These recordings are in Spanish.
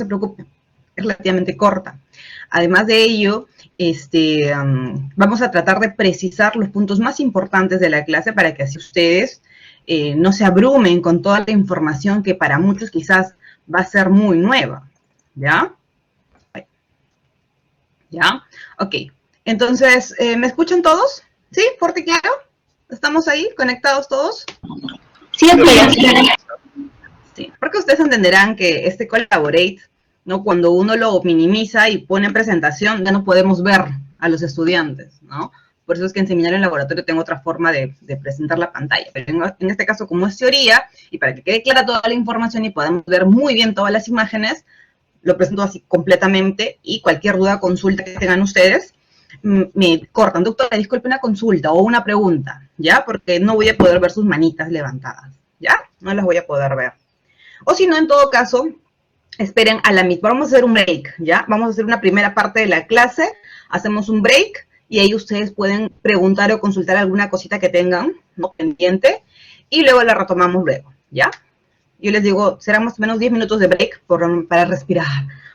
se preocupe, es relativamente corta. Además de ello, vamos a tratar de precisar los puntos más importantes de la clase para que así ustedes no se abrumen con toda la información que para muchos quizás va a ser muy nueva, ¿ya? ¿Ya? Ok. Entonces, ¿me escuchan todos? ¿Sí? ¿Fuerte y claro? ¿Estamos ahí conectados todos? Sí, sí, porque ustedes entenderán que este Collaborate, ¿no? Cuando uno lo minimiza y pone en presentación, ya no podemos ver a los estudiantes, ¿no? Por eso es que en seminario en laboratorio tengo otra forma de presentar la pantalla. Pero en este caso, como es teoría, y para que quede clara toda la información y podamos ver muy bien todas las imágenes, lo presento así completamente y cualquier duda, consulta que tengan ustedes, me cortan. Doctora, disculpe, una consulta o una pregunta, ¿ya? Porque no voy a poder ver sus manitas levantadas, ¿ya? No las voy a poder ver. O si no, en todo caso, esperen a la misma. Vamos a hacer un break, ¿ya? Vamos a hacer una primera parte de la clase, hacemos un break y ahí ustedes pueden preguntar o consultar alguna cosita que tengan, ¿no? Pendiente, y luego la retomamos luego, ¿ya? Yo les digo, serán más o menos 10 minutos de break para respirar,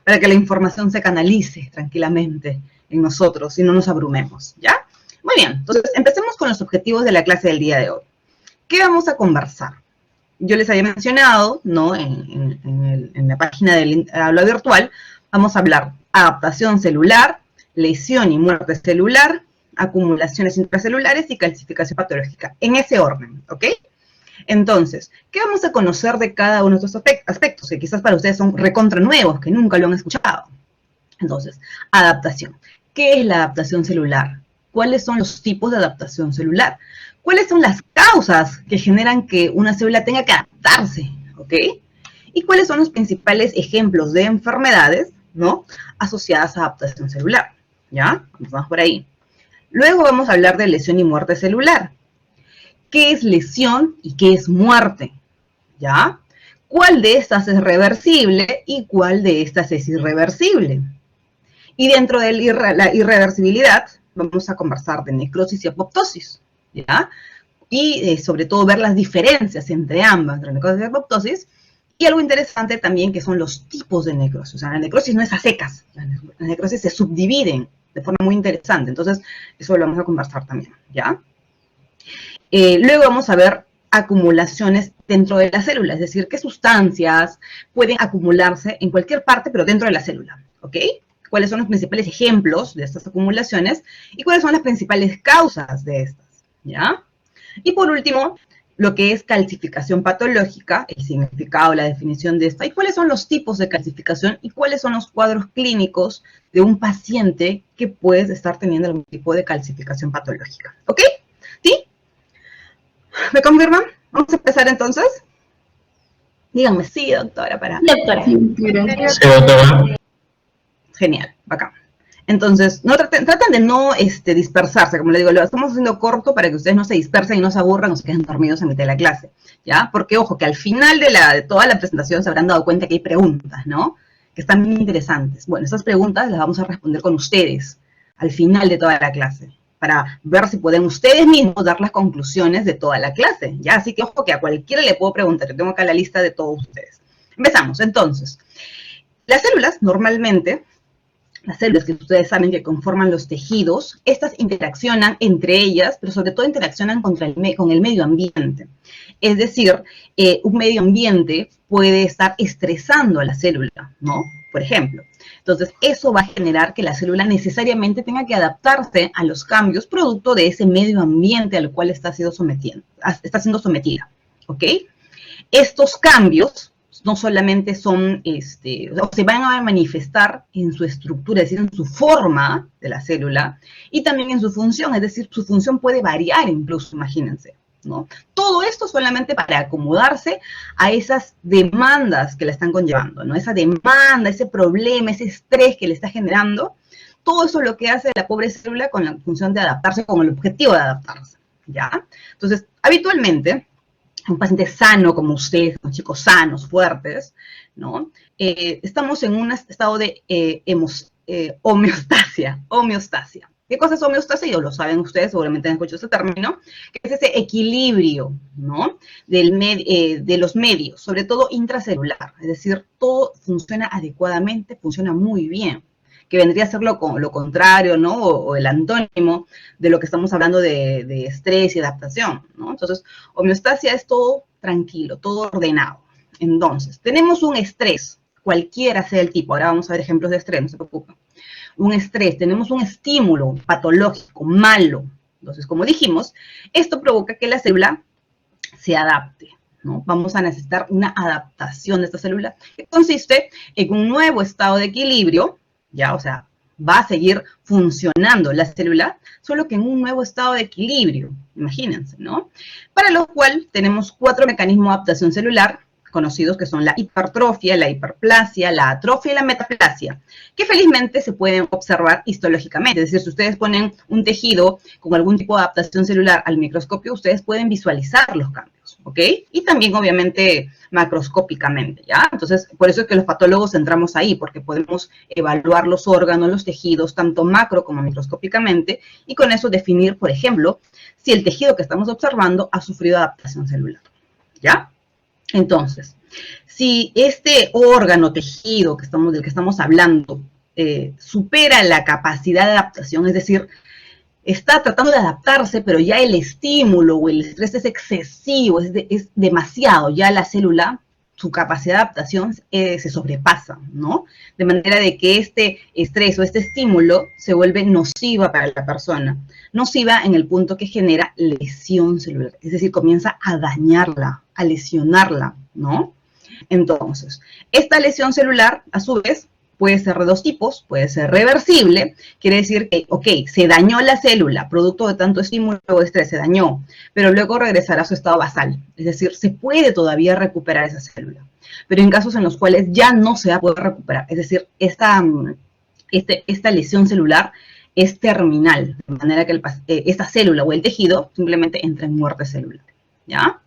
para que la información se canalice tranquilamente en nosotros y no nos abrumemos, ¿ya? Muy bien, entonces empecemos con los objetivos de la clase del día de hoy. ¿Qué vamos a conversar? Yo les había mencionado, ¿no? En la página del aula virtual, vamos a hablar adaptación celular, lesión y muerte celular, acumulaciones intracelulares y calcificación patológica, en ese orden, ¿ok? Entonces, ¿qué vamos a conocer de cada uno de estos aspectos? Que quizás para ustedes son recontra nuevos, que nunca lo han escuchado. Entonces, adaptación. ¿Qué es la adaptación celular? ¿Cuáles son los tipos de adaptación celular? ¿Cuáles son las causas que generan que una célula tenga que adaptarse? ¿Ok? ¿Y cuáles son los principales ejemplos de enfermedades, ¿no? Asociadas a adaptación celular. ¿Ya? Vamos por ahí. Luego vamos a hablar de lesión y muerte celular. ¿Qué es lesión y qué es muerte? ¿Ya? ¿Cuál de estas es reversible y cuál de estas es irreversible? Y dentro de la irreversibilidad, vamos a conversar de necrosis y apoptosis, ¿ya? Y sobre todo ver las diferencias entre ambas, entre necrosis y apoptosis. Y algo interesante también que son los tipos de necrosis. O sea, la necrosis no es a secas, las necrosis se subdividen de forma muy interesante. Entonces, eso lo vamos a conversar también, ¿ya? Luego vamos a ver acumulaciones dentro de la célula, es decir, qué sustancias pueden acumularse en cualquier parte, pero dentro de la célula, ¿ok? ¿Cuáles son los principales ejemplos de estas acumulaciones y cuáles son las principales causas de estas, ¿ya? Y por último, lo que es calcificación patológica, el significado, la definición de esta, y cuáles son los tipos de calcificación y cuáles son los cuadros clínicos de un paciente que puede estar teniendo algún tipo de calcificación patológica, ¿ok? ¿Sí? ¿Me confirman? Vamos a empezar entonces. Díganme sí, doctora, para... Doctora. Sí, doctora. Genial, bacán. Entonces, no traten de no dispersarse, como les digo, lo estamos haciendo corto para que ustedes no se dispersen y no se aburran o se queden dormidos en mitad de la clase, ¿ya? Porque, ojo, que al final de toda la presentación se habrán dado cuenta que hay preguntas, ¿no? Que están muy interesantes. Bueno, esas preguntas las vamos a responder con ustedes al final de toda la clase, para ver si pueden ustedes mismos dar las conclusiones de toda la clase, ¿ya? Así que, ojo, que a cualquiera le puedo preguntar. Yo tengo acá la lista de todos ustedes. Empezamos, entonces. Las células, normalmente, las células que ustedes saben que conforman los tejidos, estas interaccionan entre ellas, pero sobre todo interaccionan con el medio ambiente. Es decir, un medio ambiente puede estar estresando a la célula, ¿no? Por ejemplo. Entonces, eso va a generar que la célula necesariamente tenga que adaptarse a los cambios producto de ese medio ambiente al cual está siendo sometida, ¿ok? Estos cambios no solamente son, o se van a manifestar en su estructura, es decir, en su forma de la célula, y también en su función, es decir, su función puede variar incluso, imagínense, ¿no? Todo esto solamente para acomodarse a esas demandas que la están conllevando, ¿no? Esa demanda, ese problema, ese estrés que le está generando, todo eso es lo que hace la pobre célula con la función de adaptarse, con el objetivo de adaptarse, ¿ya? Entonces, habitualmente, un paciente sano como usted, con chicos sanos, fuertes, ¿no? Estamos en un estado de homeostasia, ¿Qué cosa es homeostasia? Ya lo saben ustedes, seguramente han escuchado ese término, que es ese equilibrio, ¿no? De los medios, sobre todo intracelular, es decir, todo funciona adecuadamente, funciona muy bien, que vendría a ser lo contrario, ¿no? O el antónimo de lo que estamos hablando de estrés y adaptación, ¿no? Entonces, homeostasia es todo tranquilo, todo ordenado. Entonces, tenemos un estrés, cualquiera sea el tipo, ahora vamos a ver ejemplos de estrés, no se preocupen. Un estrés, tenemos un estímulo patológico, malo. Entonces, como dijimos, esto provoca que la célula se adapte, ¿no? Vamos a necesitar una adaptación de esta célula que consiste en un nuevo estado de equilibrio, ya, o sea, va a seguir funcionando la célula, solo que en un nuevo estado de equilibrio, imagínense, ¿no? Para lo cual tenemos 4 mecanismos de adaptación celular, conocidos que son la hipertrofia, la hiperplasia, la atrofia y la metaplasia, que felizmente se pueden observar histológicamente. Es decir, si ustedes ponen un tejido con algún tipo de adaptación celular al microscopio, ustedes pueden visualizar los cambios, ¿ok? Y también, obviamente, macroscópicamente, ¿ya? Entonces, por eso es que los patólogos entramos ahí, porque podemos evaluar los órganos, los tejidos, tanto macro como microscópicamente, y con eso definir, por ejemplo, si el tejido que estamos observando ha sufrido adaptación celular, ¿ya? Entonces, si este órgano, tejido del que estamos hablando supera la capacidad de adaptación, es decir, está tratando de adaptarse, pero ya el estímulo o el estrés es excesivo, es demasiado, ya la célula, su capacidad de adaptación se sobrepasa, ¿no? De manera de que este estrés o este estímulo se vuelve nociva para la persona. Nociva en el punto que genera lesión celular, es decir, comienza a dañarla, a lesionarla, ¿no? Entonces, esta lesión celular, a su vez, puede ser de 2 tipos, puede ser reversible, quiere decir que, ok, se dañó la célula, producto de tanto estímulo o estrés, se dañó, pero luego regresará a su estado basal, es decir, se puede todavía recuperar esa célula, pero en casos en los cuales ya no se va a poder recuperar, es decir, esta lesión celular es terminal, de manera que esta célula o el tejido simplemente entra en muerte celular, ¿ya?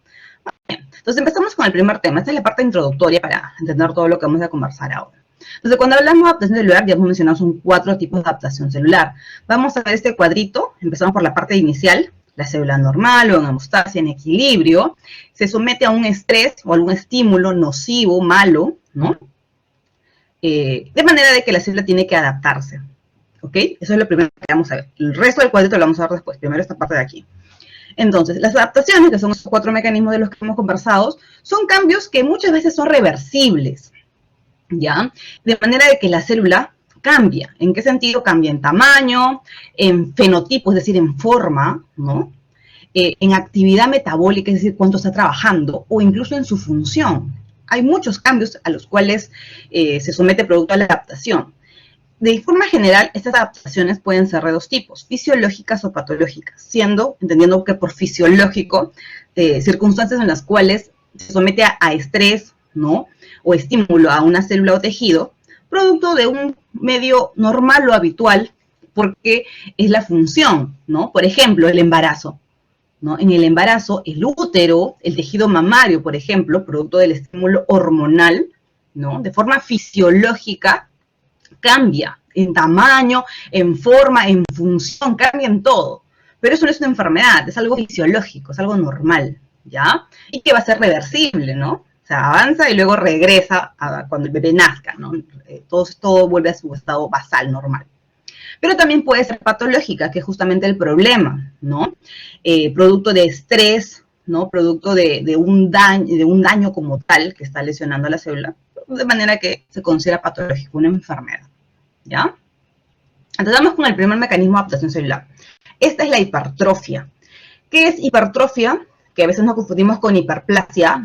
Bien, entonces empezamos con el primer tema, esta es la parte introductoria para entender todo lo que vamos a conversar ahora. Entonces, cuando hablamos de adaptación celular, ya hemos mencionado, son 4 tipos de adaptación celular. Vamos a ver este cuadrito, empezamos por la parte inicial, la célula normal o en homeostasia, en equilibrio, se somete a un estrés o algún estímulo nocivo, malo, ¿no? De manera de que la célula tiene que adaptarse, ¿ok? Eso es lo primero que vamos a ver. El resto del cuadrito lo vamos a ver después, primero esta parte de aquí. Entonces, las adaptaciones, que son esos 4 mecanismos de los que hemos conversado, son cambios que muchas veces son reversibles, ¿ya? De manera de que la célula cambia. ¿En qué sentido cambia? En tamaño, en fenotipo, es decir, en forma, ¿no? En actividad metabólica, es decir, cuánto está trabajando, o incluso en su función. Hay muchos cambios a los cuales se somete el producto a la adaptación. De forma general, estas adaptaciones pueden ser de 2 tipos, fisiológicas o patológicas, entendiendo que por fisiológico, circunstancias en las cuales se somete a estrés, ¿no? O estímulo a una célula o tejido, producto de un medio normal o habitual, porque es la función, ¿no? Por ejemplo, el embarazo, ¿no? En el embarazo, el útero, el tejido mamario, por ejemplo, producto del estímulo hormonal, ¿no? De forma fisiológica, cambia en tamaño, en forma, en función, cambia en todo. Pero eso no es una enfermedad, es algo fisiológico, es algo normal, ¿ya? Y que va a ser reversible, ¿no? O sea, avanza y luego regresa cuando el bebé nazca, ¿no? Todo vuelve a su estado basal, normal. Pero también puede ser patológica, que es justamente el problema, ¿no? Producto de estrés, ¿no? Producto de un daño como tal que está lesionando a la célula, de manera que se considera patológico, una enfermedad, ¿ya? Entonces vamos con el primer mecanismo de adaptación celular. Esta es la hipertrofia. ¿Qué es hipertrofia? Que a veces nos confundimos con hiperplasia.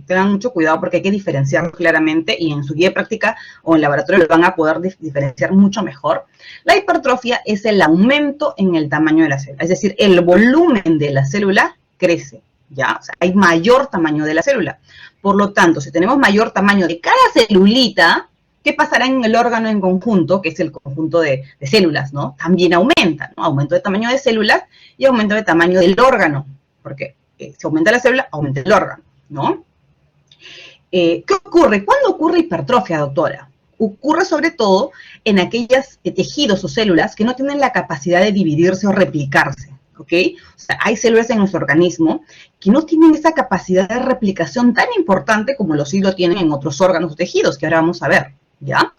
Tengan mucho cuidado porque hay que diferenciarlo claramente y en su guía de práctica o en laboratorio lo van a poder diferenciar mucho mejor. La hipertrofia es el aumento en el tamaño de la célula, es decir, el volumen de la célula crece, ¿ya? O sea, hay mayor tamaño de la célula. Por lo tanto, si tenemos mayor tamaño de cada celulita, ¿qué pasará en el órgano en conjunto, que es el conjunto de células, ¿no? También aumenta, ¿no? Aumento de tamaño de células y aumento de tamaño del órgano, porque si aumenta la célula, aumenta el órgano, ¿no? ¿Qué ocurre? ¿Cuándo ocurre hipertrofia, doctora? ocurre sobre todo en aquellos tejidos o células que no tienen la capacidad de dividirse o replicarse, ¿ok? O sea, hay células en nuestro organismo que no tienen esa capacidad de replicación tan importante como sí lo tienen en otros órganos o tejidos, que ahora vamos a ver, ¿ya?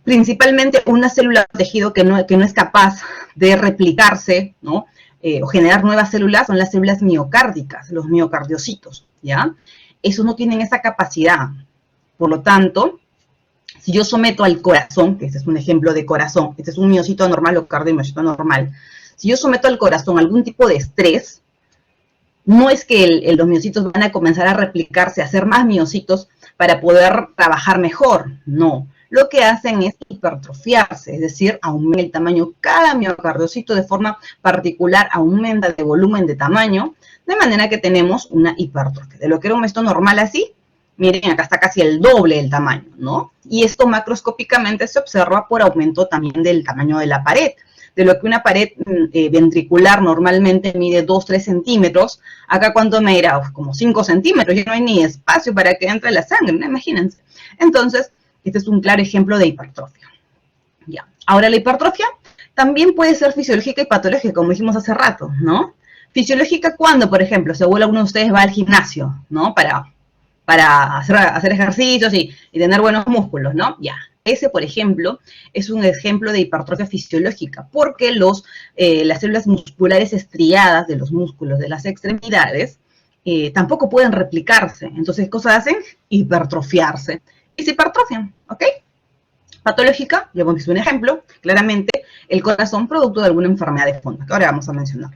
Principalmente una célula o tejido que no es capaz de replicarse, ¿no? O generar nuevas células son las células miocárdicas, los miocardiocitos, ¿ya? Esos no tienen esa capacidad. Por lo tanto, si yo someto al corazón, que este es un ejemplo de corazón, este es un miocito normal o cardiomiocito normal, si yo someto al corazón algún tipo de estrés, no es que los miocitos van a comenzar a replicarse, a hacer más miocitos para poder trabajar mejor, no. Lo que hacen es hipertrofiarse, es decir, aumenta el tamaño. Cada miocardiocito de forma particular aumenta de volumen, de tamaño, de manera que tenemos una hipertrofia. De lo que era un miocito normal así, miren, acá está casi el doble del tamaño, ¿no? Y esto macroscópicamente se observa por aumento también del tamaño de la pared. De lo que una pared ventricular normalmente mide 2-3 centímetros, acá ¿cuánto me dirá? Como 5 centímetros, ya no hay ni espacio para que entre la sangre, ¿no? Imagínense. Entonces, este es un claro ejemplo de hipertrofia. Ya. Ahora, la hipertrofia también puede ser fisiológica y patológica, como dijimos hace rato, ¿no? Fisiológica cuando, por ejemplo, según alguno de ustedes va al gimnasio, ¿no? Para hacer ejercicios y tener buenos músculos, ¿no? Ya. Ese, por ejemplo, es un ejemplo de hipertrofia fisiológica, porque las células musculares estriadas de los músculos de las extremidades tampoco pueden replicarse. Entonces, ¿qué cosas hacen? Hipertrofiarse. Y se hipertrofian, ¿ok? Patológica, ya hemos visto un ejemplo, claramente, el corazón producto de alguna enfermedad de fondo, que ahora vamos a mencionar.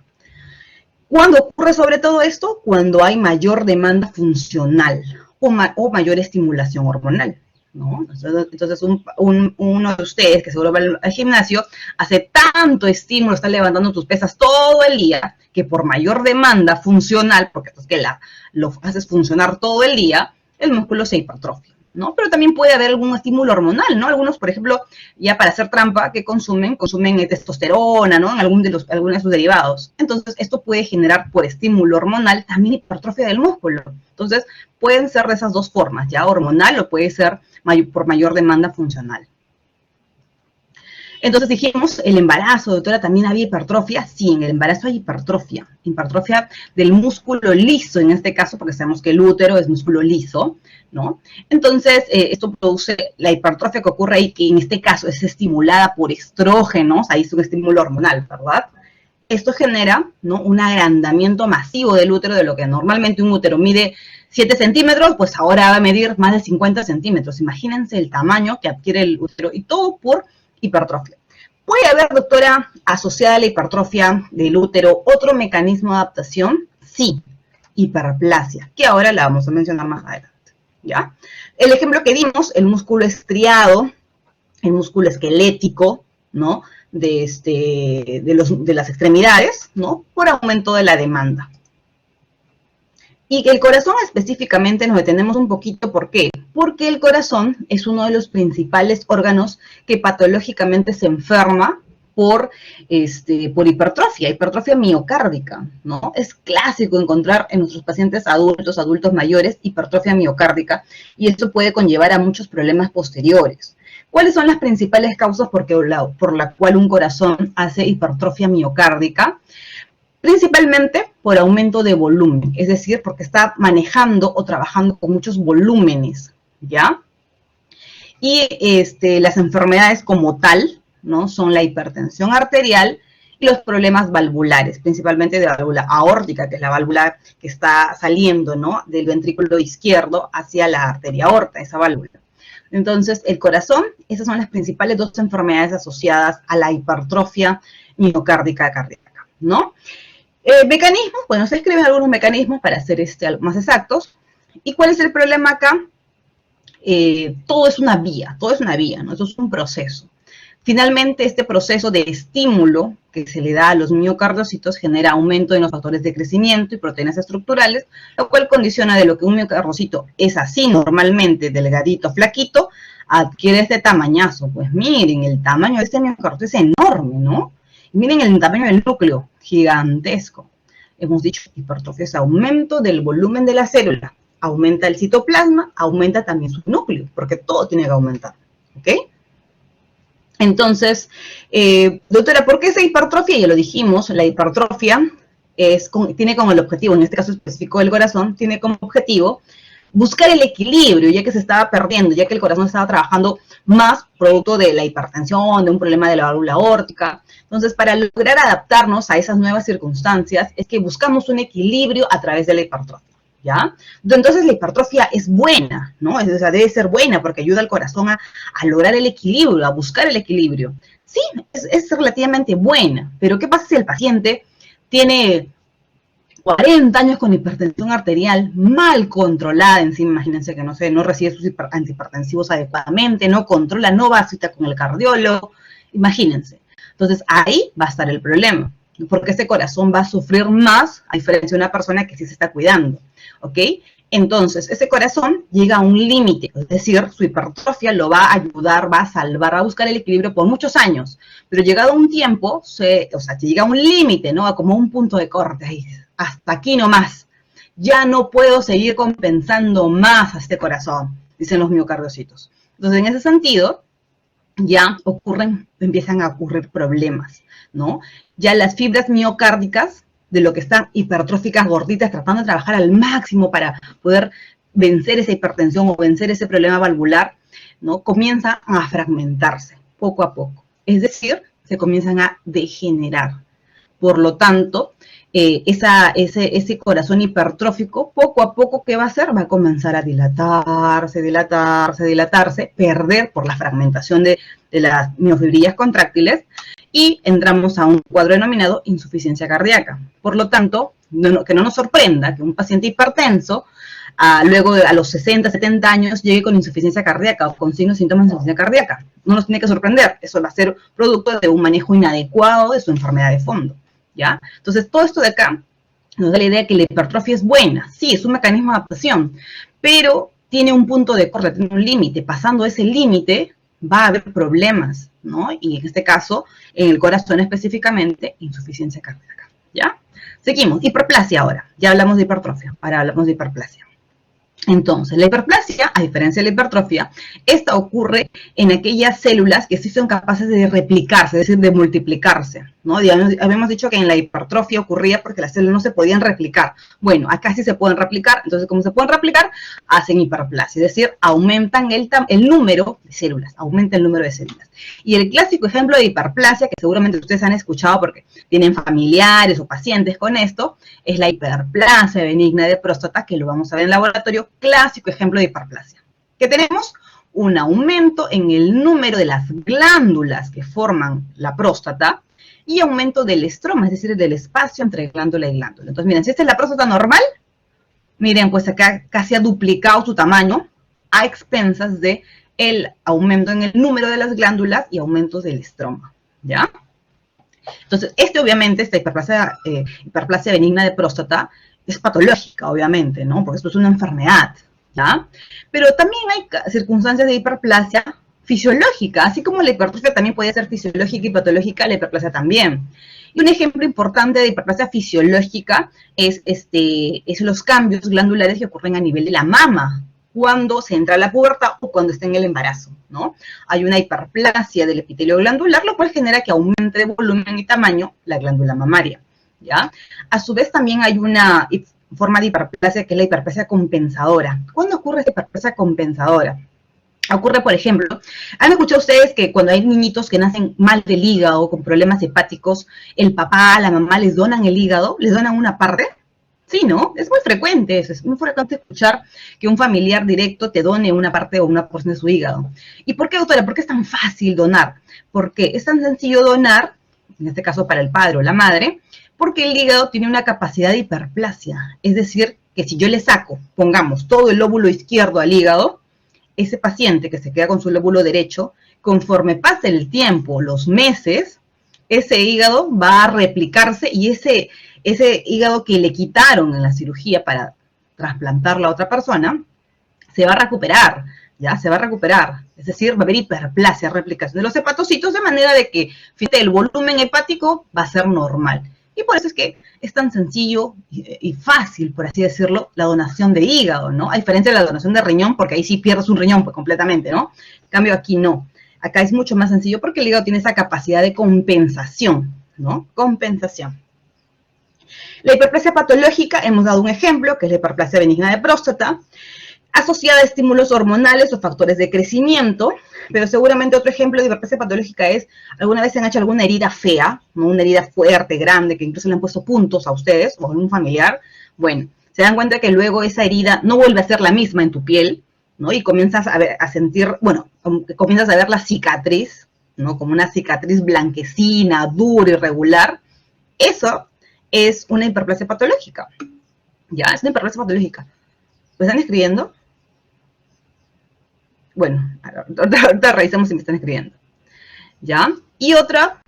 ¿Cuándo ocurre sobre todo esto? Cuando hay mayor demanda funcional o mayor estimulación hormonal, ¿no? Entonces uno de ustedes que seguro va al gimnasio hace tanto estímulo, está levantando tus pesas todo el día, que por mayor demanda funcional, porque es que lo haces funcionar todo el día, el músculo se hipertrofia, ¿no? Pero también puede haber algún estímulo hormonal, ¿no? Algunos, por ejemplo, ya para hacer trampa, ¿qué consumen? Consumen testosterona, ¿no? En algunos de sus derivados. Entonces, esto puede generar por estímulo hormonal también hipertrofia del músculo. Entonces, pueden ser de esas dos formas, ya hormonal o puede ser por mayor demanda funcional. Entonces dijimos, el embarazo, doctora, ¿también había hipertrofia? Sí, en el embarazo hay hipertrofia del músculo liso, en este caso, porque sabemos que el útero es músculo liso, ¿no? Entonces, esto produce la hipertrofia que ocurre ahí, que en este caso es estimulada por estrógenos, ahí es un estímulo hormonal, ¿verdad? Esto genera, ¿no?, un agrandamiento masivo del útero, de lo que normalmente un útero mide 7 centímetros, pues ahora va a medir más de 50 centímetros. Imagínense el tamaño que adquiere el útero, y todo por hipertrofia. ¿Puede haber, doctora, asociada a la hipertrofia del útero otro mecanismo de adaptación? Sí, hiperplasia, que ahora la vamos a mencionar más adelante, ¿ya? El ejemplo que dimos, el músculo estriado, el músculo esquelético, ¿no?, de las extremidades, ¿no?, por aumento de la demanda. Y el corazón específicamente nos detenemos un poquito, ¿por qué? Porque el corazón es uno de los principales órganos que patológicamente se enferma por hipertrofia miocárdica, ¿no? Es clásico encontrar en nuestros pacientes adultos mayores, hipertrofia miocárdica, y esto puede conllevar a muchos problemas posteriores. ¿Cuáles son las principales causas por la cual un corazón hace hipertrofia miocárdica? Principalmente por aumento de volumen, es decir, porque está manejando o trabajando con muchos volúmenes, ¿ya? Y las enfermedades como tal, ¿no?, son la hipertensión arterial y los problemas valvulares, principalmente de la válvula aórtica, que es la válvula que está saliendo, ¿no?, del ventrículo izquierdo hacia la arteria aorta, esa válvula. Entonces, el corazón, esas son las principales dos enfermedades asociadas a la hipertrofia miocárdica cardíaca, ¿no? Mecanismos, bueno, se escriben algunos mecanismos para ser más exactos. ¿Y cuál es el problema acá? Todo es una vía, ¿no? Eso es un proceso. Finalmente, este proceso de estímulo que se le da a los miocardiocitos genera aumento en los factores de crecimiento y proteínas estructurales, lo cual condiciona de lo que un miocardiocito es así normalmente, delgadito, flaquito, adquiere este tamañazo. Pues miren, el tamaño de este miocardio es enorme, ¿no? Y miren el tamaño del núcleo, gigantesco. Hemos dicho hipertrofia es aumento del volumen de la célula. aumenta el citoplasma, aumenta también su núcleo, porque todo tiene que aumentar, ¿ok? Entonces, doctora, ¿por qué esa hipertrofia? Ya lo dijimos, la hipertrofia tiene como el objetivo, en este caso específico del corazón, tiene como objetivo buscar el equilibrio, ya que se estaba perdiendo, ya que el corazón estaba trabajando más producto de la hipertensión, de un problema de la válvula aórtica. Entonces, para lograr adaptarnos a esas nuevas circunstancias, es que buscamos un equilibrio a través de la hipertrofia, ¿ya? Entonces, la hipertrofia es buena, ¿no? O sea, debe ser buena porque ayuda al corazón a lograr el equilibrio, a buscar el equilibrio. Sí, es relativamente buena, pero ¿qué pasa si el paciente tiene 40 años con hipertensión arterial mal controlada encima? Imagínense que no recibe sus antihipertensivos adecuadamente, no controla, no va a cita con el cardiólogo, imagínense. Entonces ahí va a estar el problema, porque ese corazón va a sufrir más a diferencia de una persona que sí se está cuidando, ¿ok? Entonces ese corazón llega a un límite, es decir, su hipertrofia lo va a ayudar, va a salvar, va a buscar el equilibrio por muchos años, pero llegado un tiempo, se llega a un límite, ¿no? Como un punto de corte, ahí, hasta aquí nomás, ya no puedo seguir compensando más a este corazón, dicen los miocardiocitos. Entonces, en ese sentido, ya empiezan a ocurrir problemas, ¿no? Ya las fibras miocárdicas, de lo que están hipertróficas, gorditas, tratando de trabajar al máximo para poder vencer esa hipertensión o vencer ese problema valvular, ¿no? Comienzan a fragmentarse poco a poco. Es decir, se comienzan a degenerar. Por lo tanto, ese corazón hipertrófico, poco a poco, ¿qué va a hacer? Va a comenzar a dilatarse, perder por la fragmentación de las miofibrillas contráctiles, y entramos a un cuadro denominado insuficiencia cardíaca. Por lo tanto, que no nos sorprenda que un paciente hipertenso, luego a los 60, 70 años, llegue con insuficiencia cardíaca o con signos y síntomas de insuficiencia cardíaca. No nos tiene que sorprender, eso va a ser producto de un manejo inadecuado de su enfermedad de fondo, ¿ya? Entonces, todo esto de acá nos da la idea que la hipertrofia es buena. Sí, es un mecanismo de adaptación, pero tiene un punto de corte, tiene un límite. Pasando ese límite, va a haber problemas, ¿no? Y en este caso, en el corazón específicamente, insuficiencia cardíaca, ¿ya? Seguimos, hiperplasia ahora. Ya hablamos de hipertrofia, ahora hablamos de hiperplasia. Entonces, la hiperplasia, a diferencia de la hipertrofia, esta ocurre en aquellas células que sí son capaces de replicarse, es decir, de multiplicarse, ¿no? Ya habíamos dicho que en la hipertrofia ocurría porque las células no se podían replicar. Bueno, acá sí se pueden replicar, entonces, como se pueden replicar, hacen hiperplasia, es decir, aumentan el número de células, aumenta el número de células. Y el clásico ejemplo de hiperplasia, que seguramente ustedes han escuchado porque tienen familiares o pacientes con esto, es la hiperplasia benigna de próstata, que lo vamos a ver en laboratorio, clásico ejemplo de hiperplasia. ¿Qué tenemos? Un aumento en el número de las glándulas que forman la próstata y aumento del estroma, es decir, del espacio entre glándula y glándula. Entonces, miren, si esta es la próstata normal, miren, pues acá casi ha duplicado su tamaño a expensas de el aumento en el número de las glándulas y aumentos del estroma, ¿ya? Entonces, obviamente, esta hiperplasia benigna de próstata es patológica, obviamente, ¿no? Porque esto es una enfermedad, ¿ya? Pero también hay circunstancias de hiperplasia fisiológica, así como la hipertrofia también puede ser fisiológica y patológica, la hiperplasia también. Y un ejemplo importante de hiperplasia fisiológica es los cambios glandulares que ocurren a nivel de la mama, cuando se entra a la pubertad o cuando está en el embarazo, ¿no? Hay una hiperplasia del epitelio glandular, lo cual genera que aumente de volumen y tamaño la glándula mamaria, ¿ya? A su vez también hay una forma de hiperplasia que es la hiperplasia compensadora. ¿Cuándo ocurre esta hiperplasia compensadora? Ocurre, por ejemplo, ¿han escuchado ustedes que cuando hay niñitos que nacen mal del hígado, con problemas hepáticos, el papá, la mamá les donan el hígado, les donan una parte? Sí, ¿no? Es muy frecuente eso, es muy frecuente escuchar que un familiar directo te done una parte o una porción de su hígado. ¿Y por qué, doctora? ¿Por qué es tan fácil donar? Porque es tan sencillo donar, en este caso para el padre o la madre, porque el hígado tiene una capacidad de hiperplasia. Es decir, que si yo le saco, pongamos, todo el lóbulo izquierdo al hígado, ese paciente que se queda con su lóbulo derecho, conforme pase el tiempo, los meses, ese hígado va a replicarse y ese hígado que le quitaron en la cirugía para trasplantarlo a otra persona, se va a recuperar, ¿ya? Se va a recuperar. Es decir, va a haber hiperplasia, replicación de los hepatocitos, de manera de que, fíjate, el volumen hepático va a ser normal. Y por eso es que es tan sencillo y fácil, por así decirlo, la donación de hígado, ¿no? A diferencia de la donación de riñón, porque ahí sí pierdes un riñón pues, completamente, ¿no? En cambio, aquí no. Acá es mucho más sencillo porque el hígado tiene esa capacidad de compensación, ¿no? Compensación. La hiperplasia patológica, hemos dado un ejemplo, que es la hiperplasia benigna de próstata, asociada a estímulos hormonales o factores de crecimiento, pero seguramente otro ejemplo de hiperplasia patológica es, alguna vez se han hecho alguna herida fea, ¿no? Una herida fuerte, grande, que incluso le han puesto puntos a ustedes o a un familiar. Bueno, se dan cuenta que luego esa herida no vuelve a ser la misma en tu piel, ¿no? Y comienzas a sentir, bueno, comienzas a ver la cicatriz, ¿no? Como una cicatriz blanquecina, dura, irregular. Eso es una hiperplasia patológica. Ya, es una hiperplasia patológica. ¿Me están escribiendo? Bueno, ahorita revisamos si me están escribiendo. ¿Ya? Y otra,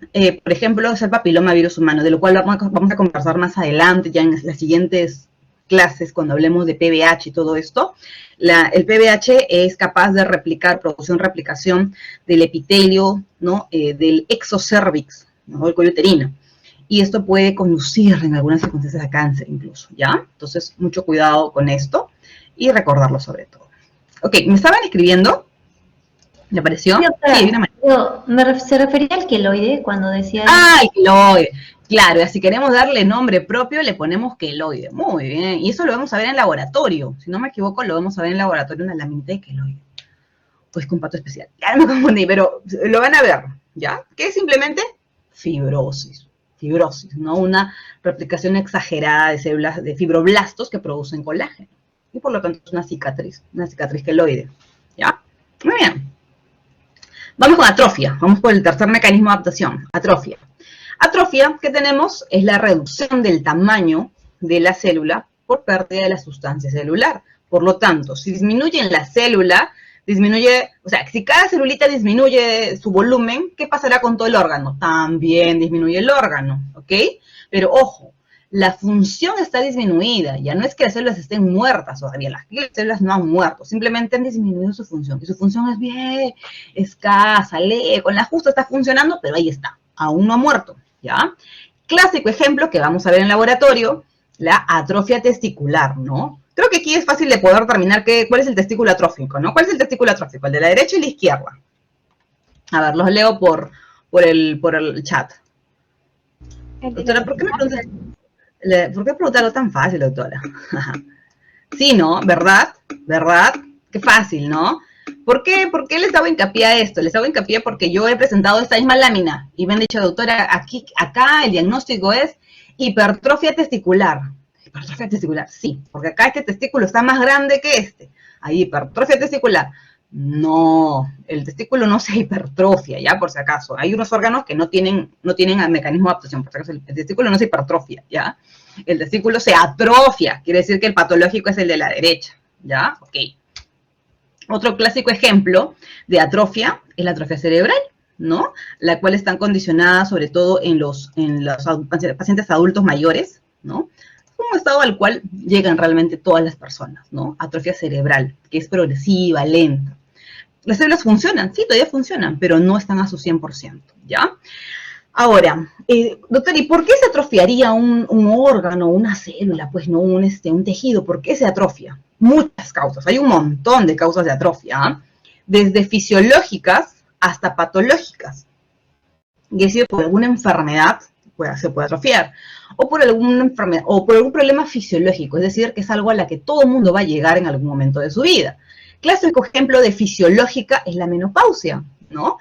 por ejemplo, es el papilomavirus humano, de lo cual vamos a conversar más adelante, ya en las siguientes clases, cuando hablemos de PBH y todo esto. El PBH es capaz de replicación del epitelio, ¿no? Del exocervix, ¿no? El cuello uterino. Y esto puede conducir en algunas circunstancias a cáncer incluso, ¿ya? Entonces, mucho cuidado con esto y recordarlo sobre todo. Ok, ¿me estaban escribiendo? ¿Le apareció? Sí, se refería al queloide cuando decía... Ah, el queloide. Claro, si queremos darle nombre propio, le ponemos queloide. Muy bien. Y eso lo vamos a ver en laboratorio. Si no me equivoco, lo vamos a ver en laboratorio, una laminita de queloide. Pues con pato especial. Ya me confundí, pero lo van a ver, ¿ya? Que es simplemente fibrosis. Fibrosis, ¿no? Una replicación exagerada de células, de fibroblastos que producen colágeno. Y por lo tanto es una cicatriz queloide, ¿ya? Muy bien. Vamos con atrofia. Vamos por el tercer mecanismo de adaptación, atrofia. Atrofia que tenemos es la reducción del tamaño de la célula por pérdida de la sustancia celular. Por lo tanto, si disminuye en la célula, disminuye, o sea, si cada celulita disminuye su volumen, ¿qué pasará con todo el órgano? También disminuye el órgano, ¿ok? Pero ojo, la función está disminuida, ya no es que las células estén muertas todavía, las células no han muerto, simplemente han disminuido su función, y su función es bien escasa, con la justa está funcionando, pero ahí está, aún no ha muerto, ¿ya? Clásico ejemplo que vamos a ver en laboratorio, la atrofia testicular, ¿no? Creo que aquí es fácil de poder determinar cuál es el testículo atrófico, ¿no? ¿Cuál es el testículo atrófico? ¿El de la derecha y la izquierda? A ver, los leo por el chat. Doctora, ¿por qué me preguntas? ¿Por qué preguntarlo tan fácil, doctora? Sí, ¿no? ¿Verdad? ¿Verdad? Qué fácil, ¿no? ¿Por qué les hago hincapié a esto? Les hago hincapié porque yo he presentado esta misma lámina y me han dicho, doctora, acá el diagnóstico es hipertrofia testicular. Hipertrofia testicular, sí, porque acá este testículo está más grande que este. Hay hipertrofia testicular. No, el testículo no se hipertrofia, ya, por si acaso. Hay unos órganos que no tienen mecanismo de adaptación, por si acaso el testículo no se hipertrofia, ya. El testículo se atrofia, quiere decir que el patológico es el de la derecha, ya, ok. Otro clásico ejemplo de atrofia es la atrofia cerebral, ¿no? La cual está condicionada sobre todo en los pacientes adultos mayores, ¿no? Un estado al cual llegan realmente todas las personas, ¿no? Atrofia cerebral, que es progresiva, lenta. Las células funcionan, sí, todavía funcionan, pero no están a su 100%, ¿ya? Ahora, doctor, ¿y por qué se atrofiaría un órgano, una célula, pues no un tejido? ¿Por qué se atrofia? Muchas causas, hay un montón de causas de atrofia, desde fisiológicas hasta patológicas. Y es decir, por alguna enfermedad se puede atrofiar, o por alguna enfermedad, o por algún problema fisiológico, es decir, que es algo a la que todo el mundo va a llegar en algún momento de su vida. Clásico ejemplo de fisiológica es la menopausia, ¿no?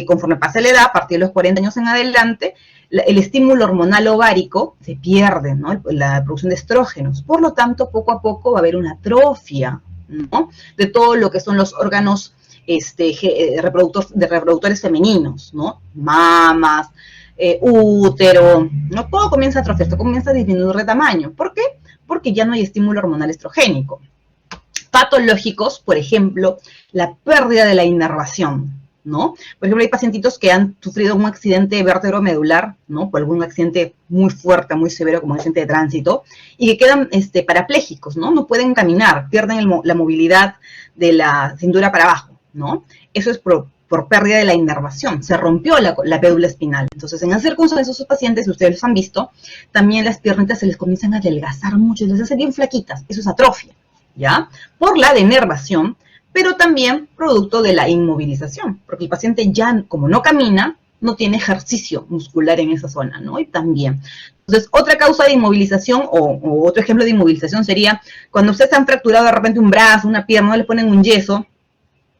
Conforme pasa la edad, a partir de los 40 años en adelante, el estímulo hormonal ovárico se pierde, ¿no? La producción de estrógenos. Por lo tanto, poco a poco va a haber una atrofia, ¿no? De todo lo que son los órganos reproductores femeninos, ¿no? Mamas, útero, ¿no? Todo comienza a atrofiar, esto comienza a disminuir de tamaño. ¿Por qué? Porque ya no hay estímulo hormonal estrogénico. Patológicos, por ejemplo, la pérdida de la inervación, ¿no? Por ejemplo, hay pacientitos que han sufrido un accidente vértebro-medular, ¿no? Por algún accidente muy fuerte, muy severo, como un accidente de tránsito, y que quedan parapléjicos, ¿no? No pueden caminar, pierden la movilidad de la cintura para abajo, ¿no? Eso es por por pérdida de la inervación, se rompió la médula espinal. Entonces, en las circunstancias de esos pacientes, si ustedes los han visto, también las piernitas se les comienzan a adelgazar mucho, les hacen bien flaquitas, eso es atrofia, ¿ya? Por la denervación, pero también producto de la inmovilización, porque el paciente ya, como no camina, no tiene ejercicio muscular en esa zona, ¿no? Y también. Entonces, otra causa de inmovilización, o otro ejemplo de inmovilización sería cuando ustedes han fracturado de repente un brazo, una pierna, no le ponen un yeso,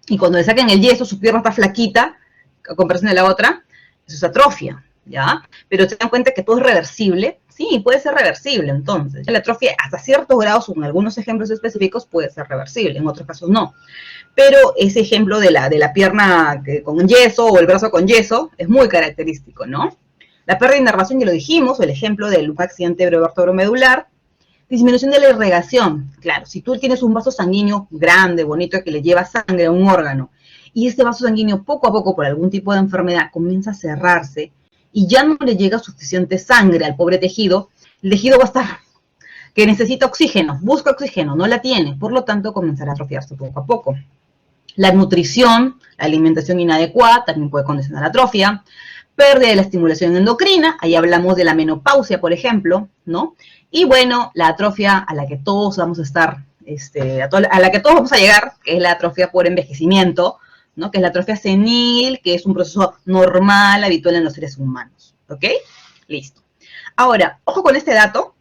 y cuando le saquen el yeso, su pierna está flaquita, a comparación de la otra, eso es atrofia, ¿ya? Pero se dan cuenta que todo es reversible. Sí, puede ser reversible, entonces. La atrofia, hasta ciertos grados, en algunos ejemplos específicos, puede ser reversible, en otros casos no. Pero ese ejemplo de la pierna con yeso o el brazo con yeso es muy característico, ¿no? La pérdida de inervación, ya lo dijimos, o el ejemplo del accidente vertebromedular. Disminución de la irrigación. Claro, si tú tienes un vaso sanguíneo grande, bonito, que le lleva sangre a un órgano, y este vaso sanguíneo poco a poco, por algún tipo de enfermedad, comienza a cerrarse, y ya no le llega suficiente sangre al pobre tejido, el tejido va a estar que necesita oxígeno, busca oxígeno, no la tiene, por lo tanto comenzará a atrofiarse poco a poco. La nutrición, la alimentación inadecuada también puede condicionar la atrofia. Pérdida de la estimulación endocrina, ahí hablamos de la menopausia, por ejemplo, ¿no? Y bueno, la atrofia a la que todos vamos a estar, a la que todos vamos a llegar, que es la atrofia por envejecimiento, ¿no? Que es la atrofia senil, que es un proceso normal, habitual en los seres humanos, ¿ok? Listo. Ahora, ojo con este dato,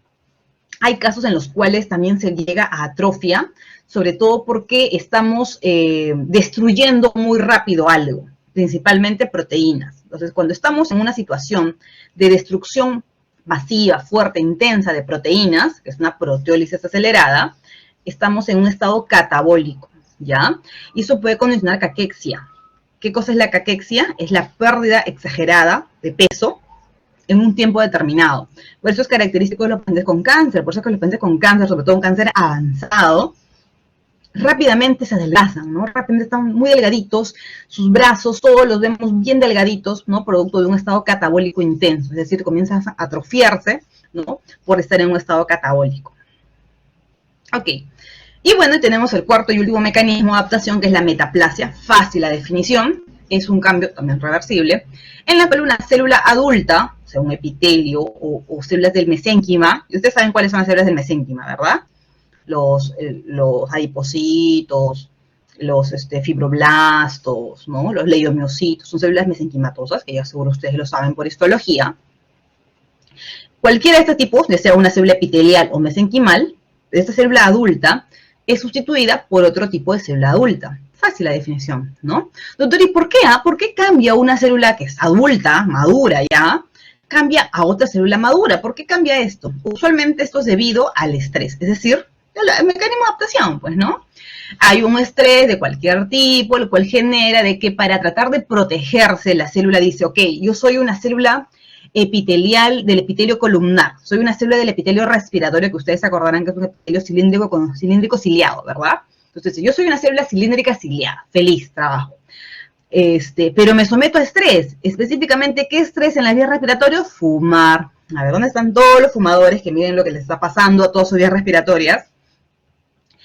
hay casos en los cuales también se llega a atrofia, sobre todo porque estamos destruyendo muy rápido algo, principalmente proteínas. Entonces, cuando estamos en una situación de destrucción masiva, fuerte, intensa de proteínas, que es una proteólisis acelerada, estamos en un estado catabólico, ¿ya? Y eso puede condicionar caquexia. ¿Qué cosa es la caquexia? Es la pérdida exagerada de peso en un tiempo determinado. Por eso es característico de los pacientes con cáncer, por eso es que los pacientes con cáncer, sobre todo un cáncer avanzado, rápidamente se adelgazan, ¿no? Rápidamente están muy delgaditos, sus brazos, todos los vemos bien delgaditos, ¿no? Producto de un estado catabólico intenso, es decir, comienzan a atrofiarse, ¿no? Por estar en un estado catabólico. Ok. Y bueno, tenemos el cuarto y último mecanismo de adaptación, que es la metaplasia. Fácil la definición, es un cambio también reversible. En la piel, una célula adulta, o sea, un epitelio o células del mesénquima, y ustedes saben cuáles son las células del mesénquima, ¿verdad? Los adipocitos, los fibroblastos, ¿no? Los leiomiocitos, son células mesenquimatosas, que ya seguro ustedes lo saben por histología. Cualquiera de estos tipos, ya sea una célula epitelial o mesenquimal, esta célula adulta es sustituida por otro tipo de célula adulta. Fácil la definición, ¿no? Doctor, ¿y por qué? ¿Por qué cambia una célula que es adulta, madura ya, cambia a otra célula madura? ¿Por qué cambia esto? Usualmente esto es debido al estrés, es decir, el mecanismo de adaptación, pues, ¿no? Hay un estrés de cualquier tipo, el cual genera de que para tratar de protegerse, la célula dice, ok, yo soy una célula epitelial del epitelio columnar, soy una célula del epitelio respiratorio, que ustedes se acordarán que es un epitelio cilíndrico ciliado, ¿verdad? Entonces, yo soy una célula cilíndrica ciliada, feliz, trabajo. Pero me someto a estrés, específicamente, ¿qué estrés en las vías respiratorias? Fumar. A ver, ¿dónde están todos los fumadores que miren lo que les está pasando a todas sus vías respiratorias?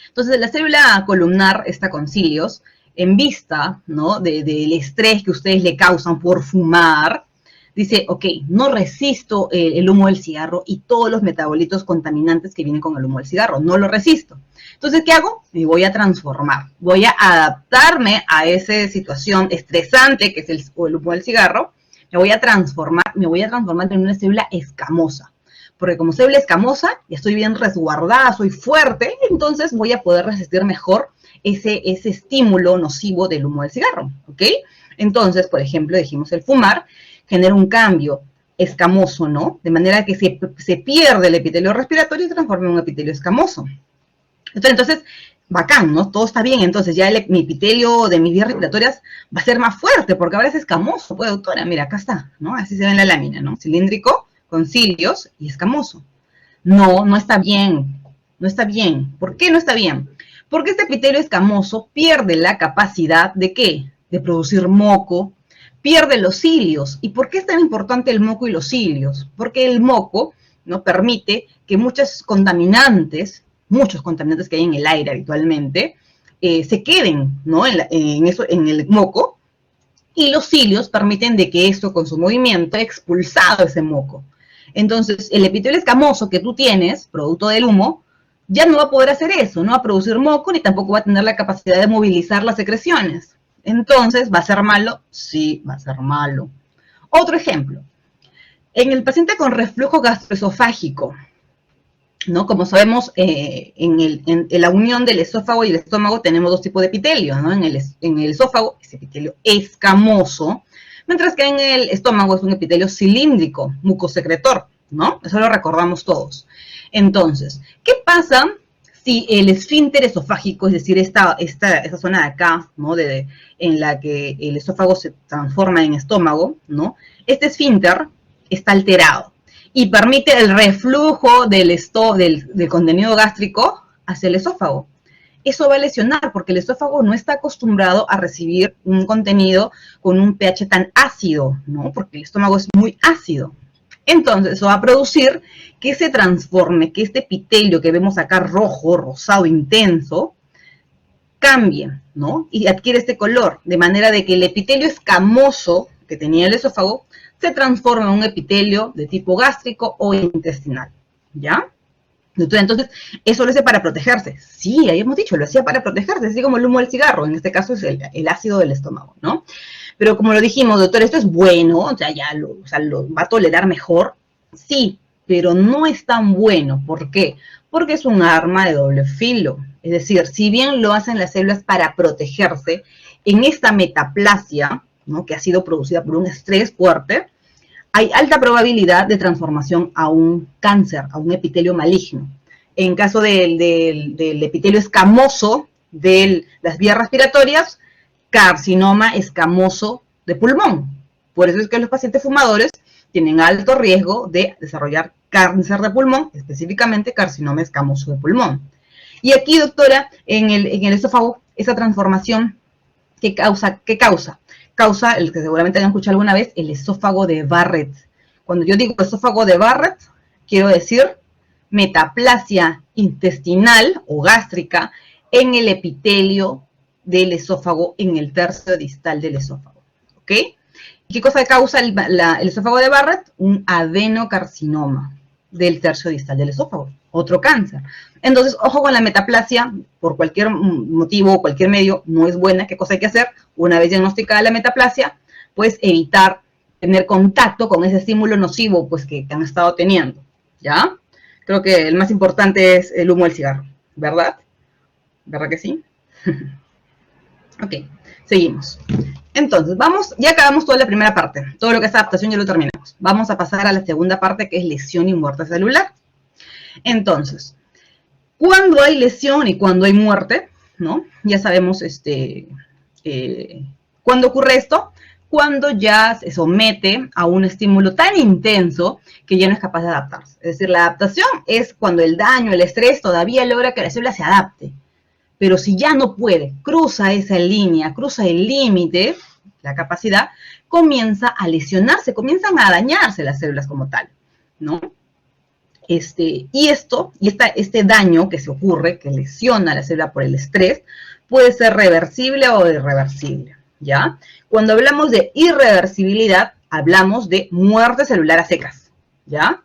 Entonces, la célula columnar está con cilios, en vista, ¿no?, del estrés que ustedes le causan por fumar, dice, ok, no resisto el humo del cigarro y todos los metabolitos contaminantes que vienen con el humo del cigarro, no lo resisto. Entonces, ¿qué hago? Me voy a transformar, voy a adaptarme a esa situación estresante que es el humo del cigarro, me voy a transformar en una célula escamosa. Porque como célula escamosa, ya estoy bien resguardada, soy fuerte, entonces voy a poder resistir mejor ese estímulo nocivo del humo del cigarro, ¿ok? Entonces, por ejemplo, dijimos el fumar genera un cambio escamoso, ¿no? De manera que se pierde el epitelio respiratorio y se transforma en un epitelio escamoso. Entonces, bacán, ¿no? Todo está bien, entonces ya mi epitelio de mis vías respiratorias va a ser más fuerte, porque ahora es escamoso, pues, doctora, mira, acá está, ¿no? Así se ve en la lámina, ¿no? Cilíndrico, con cilios y escamoso. No, no está bien, no está bien. ¿Por qué no está bien? Porque este epitelio escamoso pierde la capacidad ¿de qué? De producir moco, pierde los cilios. ¿Y por qué es tan importante el moco y los cilios? Porque el moco no permite que muchos contaminantes que hay en el aire habitualmente, se queden, ¿no?, en el moco, Y los cilios permiten de que esto, con su movimiento, expulsado ese moco. Entonces, el epitelio escamoso que tú tienes, producto del humo, ya no va a poder hacer eso, no va a producir moco, ni tampoco va a tener la capacidad de movilizar las secreciones. Entonces, ¿va a ser malo? Sí, va a ser malo. Otro ejemplo. En el paciente con reflujo gastroesofágico, ¿no? Como sabemos, en la unión del esófago y el estómago tenemos dos tipos de epitelio, ¿no? En el esófago es epitelio escamoso, mientras que en el estómago es un epitelio cilíndrico, mucosecretor, ¿no? Eso lo recordamos todos. Entonces, ¿qué pasa si el esfínter esofágico, es decir, esta zona de acá, ¿no? En la que el esófago se transforma en estómago, ¿no? Este esfínter está alterado y permite el reflujo del contenido gástrico hacia el esófago. Eso va a lesionar porque el esófago no está acostumbrado a recibir un contenido con un pH tan ácido, ¿no? Porque el estómago es muy ácido. Entonces, eso va a producir que se transforme, que este epitelio que vemos acá rojo, rosado, intenso, cambie, ¿no? Y adquiere este color, de manera de que el epitelio escamoso que tenía el esófago se transforma en un epitelio de tipo gástrico o intestinal, ¿ya? Entonces, ¿eso lo hace para protegerse? Sí, ahí hemos dicho, lo hacía para protegerse, así como el humo del cigarro, en este caso es el ácido del estómago, ¿no? Pero como lo dijimos, doctor, esto es bueno, o sea, lo va a tolerar mejor, sí, pero no es tan bueno. ¿Por qué? Porque es un arma de doble filo. Es decir, si bien lo hacen las células para protegerse, en esta metaplasia, ¿no? Que ha sido producida por un estrés fuerte, hay alta probabilidad de transformación a un cáncer, a un epitelio maligno. En caso del epitelio escamoso de las vías respiratorias, carcinoma escamoso de pulmón. Por eso es que los pacientes fumadores tienen alto riesgo de desarrollar cáncer de pulmón, específicamente carcinoma escamoso de pulmón. Y aquí, doctora, en el esófago, esa transformación, ¿qué causa? Causa, el que seguramente han escuchado alguna vez, el esófago de Barrett. Cuando yo digo esófago de Barrett, quiero decir metaplasia intestinal o gástrica en el epitelio del esófago, en el tercio distal del esófago, ¿ok? ¿Y qué cosa causa el esófago de Barrett? Un adenocarcinoma del tercio distal del esófago, otro cáncer. Entonces, ojo con la metaplasia, por cualquier motivo, cualquier medio, no es buena. ¿Qué cosa hay que hacer? Una vez diagnosticada la metaplasia, pues evitar tener contacto con ese estímulo nocivo pues, que han estado teniendo, ¿ya? Creo que el más importante es el humo del cigarro, ¿verdad? ¿Verdad que sí? Ok, seguimos. Entonces, ya acabamos toda la primera parte. Todo lo que es adaptación ya lo terminamos. Vamos a pasar a la segunda parte, que es lesión y muerte celular. Entonces, cuando hay lesión y cuando hay muerte, ¿no? Ya sabemos cuándo ocurre esto, cuando ya se somete a un estímulo tan intenso que ya no es capaz de adaptarse. Es decir, la adaptación es cuando el daño, el estrés todavía logra que la célula se adapte. Pero si ya no puede, cruza esa línea, cruza el límite, la capacidad, comienza a lesionarse, comienzan a dañarse las células como tal, ¿no? Este daño que se ocurre, que lesiona a la célula por el estrés, puede ser reversible o irreversible, ¿ya? Cuando hablamos de irreversibilidad, hablamos de muerte celular a secas, ¿ya?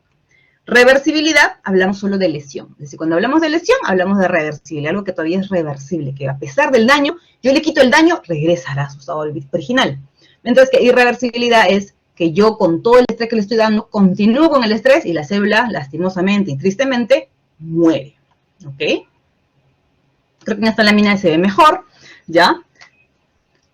Reversibilidad, hablamos solo de lesión. Es decir, cuando hablamos de lesión, hablamos de reversible, algo que todavía es reversible, que a pesar del daño, yo le quito el daño, regresará a su estado original. Entonces, que irreversibilidad es que yo con todo el estrés que le estoy dando, continúo con el estrés y la célula, lastimosamente y tristemente, muere. ¿Ok? Creo que en esta lámina se ve mejor, ¿ya?